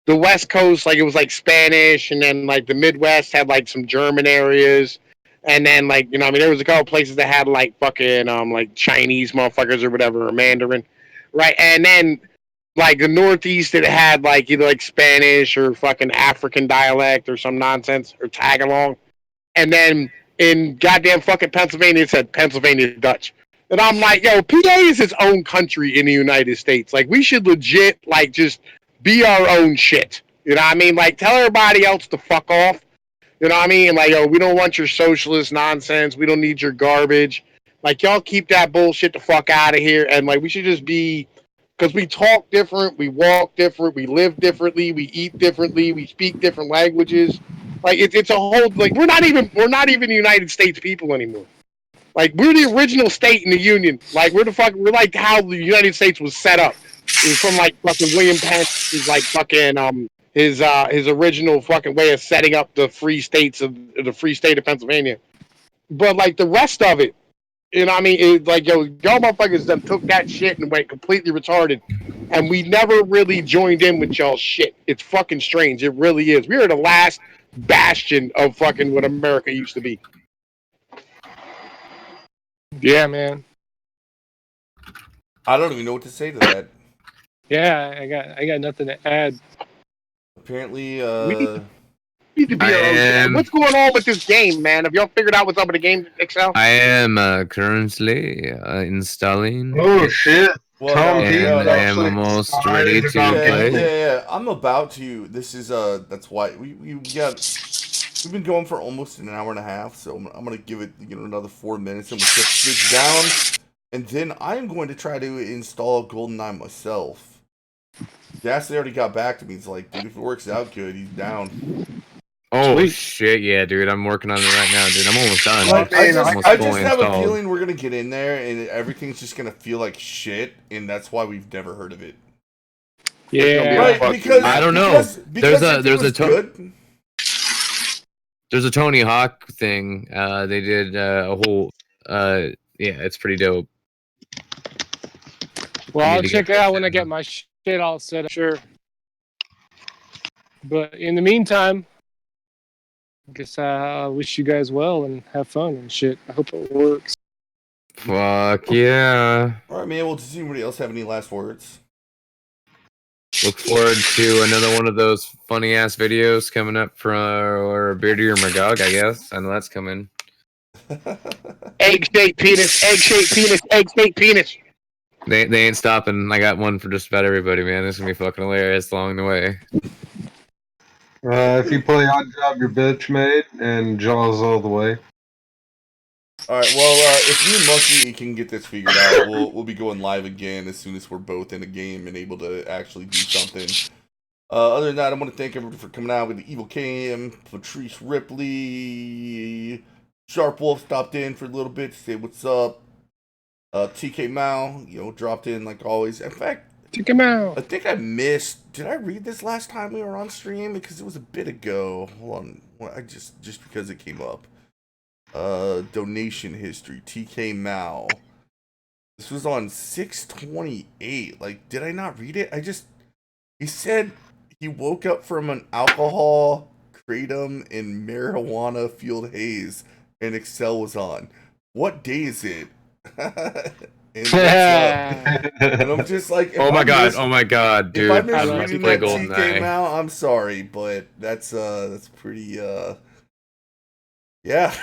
the West Coast, like it was like Spanish, and then like the Midwest had like some German areas, and then like, you know, I mean, there was a couple places that had like fucking like Chinese motherfuckers or whatever, or Mandarin, right? And then like the Northeast, it had like either like Spanish or fucking African dialect or some nonsense or tag along, and then in goddamn fucking Pennsylvania, it said Pennsylvania Dutch. And I'm like, yo, PA is its own country in the United States. Like, we should legit like just be our own shit. You know what I mean? Like, tell everybody else to fuck off. You know what I mean? Like, yo, we don't want your socialist nonsense. We don't need your garbage. Like, y'all keep that bullshit the fuck out of here. And, like, we should just be, because we talk different, we walk different, we live differently, we eat differently, we speak different languages. Like, it's a whole, like, we're not even United States people anymore. Like, we're the original state in the Union. Like, we're like how the United States was set up. It was from like fucking William Penn. He's like fucking his original fucking way of setting up the free state of Pennsylvania. But like the rest of it, you know what I mean? It's like, yo, y'all motherfuckers them took that shit and went completely retarded. And we never really joined in with y'all shit. It's fucking strange. It really is. We are the last bastion of fucking what America used to be. Yeah, man. I don't even know what to say to that. Yeah, I got nothing to add. Apparently, Need to be what's going on with this game, man? Have y'all figured out what's up with the game, Excel? I am currently installing. Oh shit! well, Tom P. and I am almost ready to play. Yeah. I'm about to. This is that's why we've been going for almost an hour and a half, so I'm gonna give it another 4 minutes, and we'll shut this down, and then I'm going to try to install GoldenEye myself. Gas already got back to me. He's like, dude, if it works out good, he's down. Oh Sweet. shit, yeah, dude, I'm working on it right now, dude. I'm almost done. I just have a feeling we're gonna get in there and everything's just gonna feel like shit, and that's why we've never heard of it. Yeah, Right, because I don't know. Because there's a Tony Hawk thing. They did a whole. Yeah, it's pretty dope. well, I'll check it out when I get my shit all set up. Sure. But in the meantime, I guess I wish you guys well and have fun and shit. I hope it works. Fuck yeah. All right, man. Well, does anybody else have any last words? Look forward to another one of those funny ass videos coming up for Beardy or Magog, I guess. I know that's coming. Egg-shaped penis, egg-shaped penis, egg-shaped penis. They ain't stopping. I got one for just about everybody, man. This is gonna be fucking hilarious along the way. If you play Odd Job, your bitch made, and Jaws all the way. All right. Well, if you and Monkey can get this figured out, we'll be going live again as soon as we're both in a game and able to actually do something. Other than that, I want to thank everybody for coming out with the Evil Cam, Patrice Ripley, Sharp Wolf stopped in for a little bit to say what's up. TK Mao, dropped in like always. In fact, TK Mao. I think I missed. Did I read this last time we were on stream? Because it was a bit ago. Hold on. I just because it came up. Donation history. TK Mao. This was on 6/28. Like, did I not read it? He said he woke up from an alcohol, kratom, and marijuana fueled haze, and Excel was on. What day is it? And I'm just like, oh my god, dude! If I missed reading that GoldenEye. TK Mao, I'm sorry, but that's pretty yeah.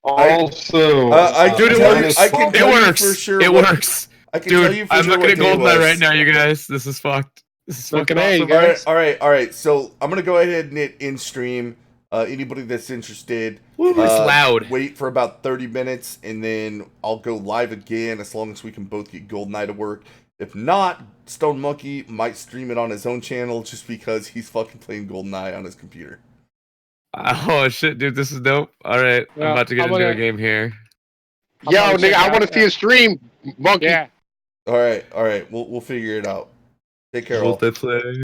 Also, I can tell you for sure. It works. I can tell you for I'm sure looking at what day it GoldenEye was. right now, you guys. This is fucked. This is fucking awesome. guys. All right. So I'm gonna go ahead and hit in stream. Anybody that's interested, it's loud. Wait for about 30 minutes, and then I'll go live again as long as we can both get GoldenEye to work. If not, Stone Monkey might stream it on his own channel just because he's fucking playing GoldenEye on his computer. Oh shit, dude, this is dope. All right, I'm about to get into a game here. Yo, nigga, I want to see a stream, Monkey. Yeah. All right. We'll figure it out. Take care, all. Multiplayer.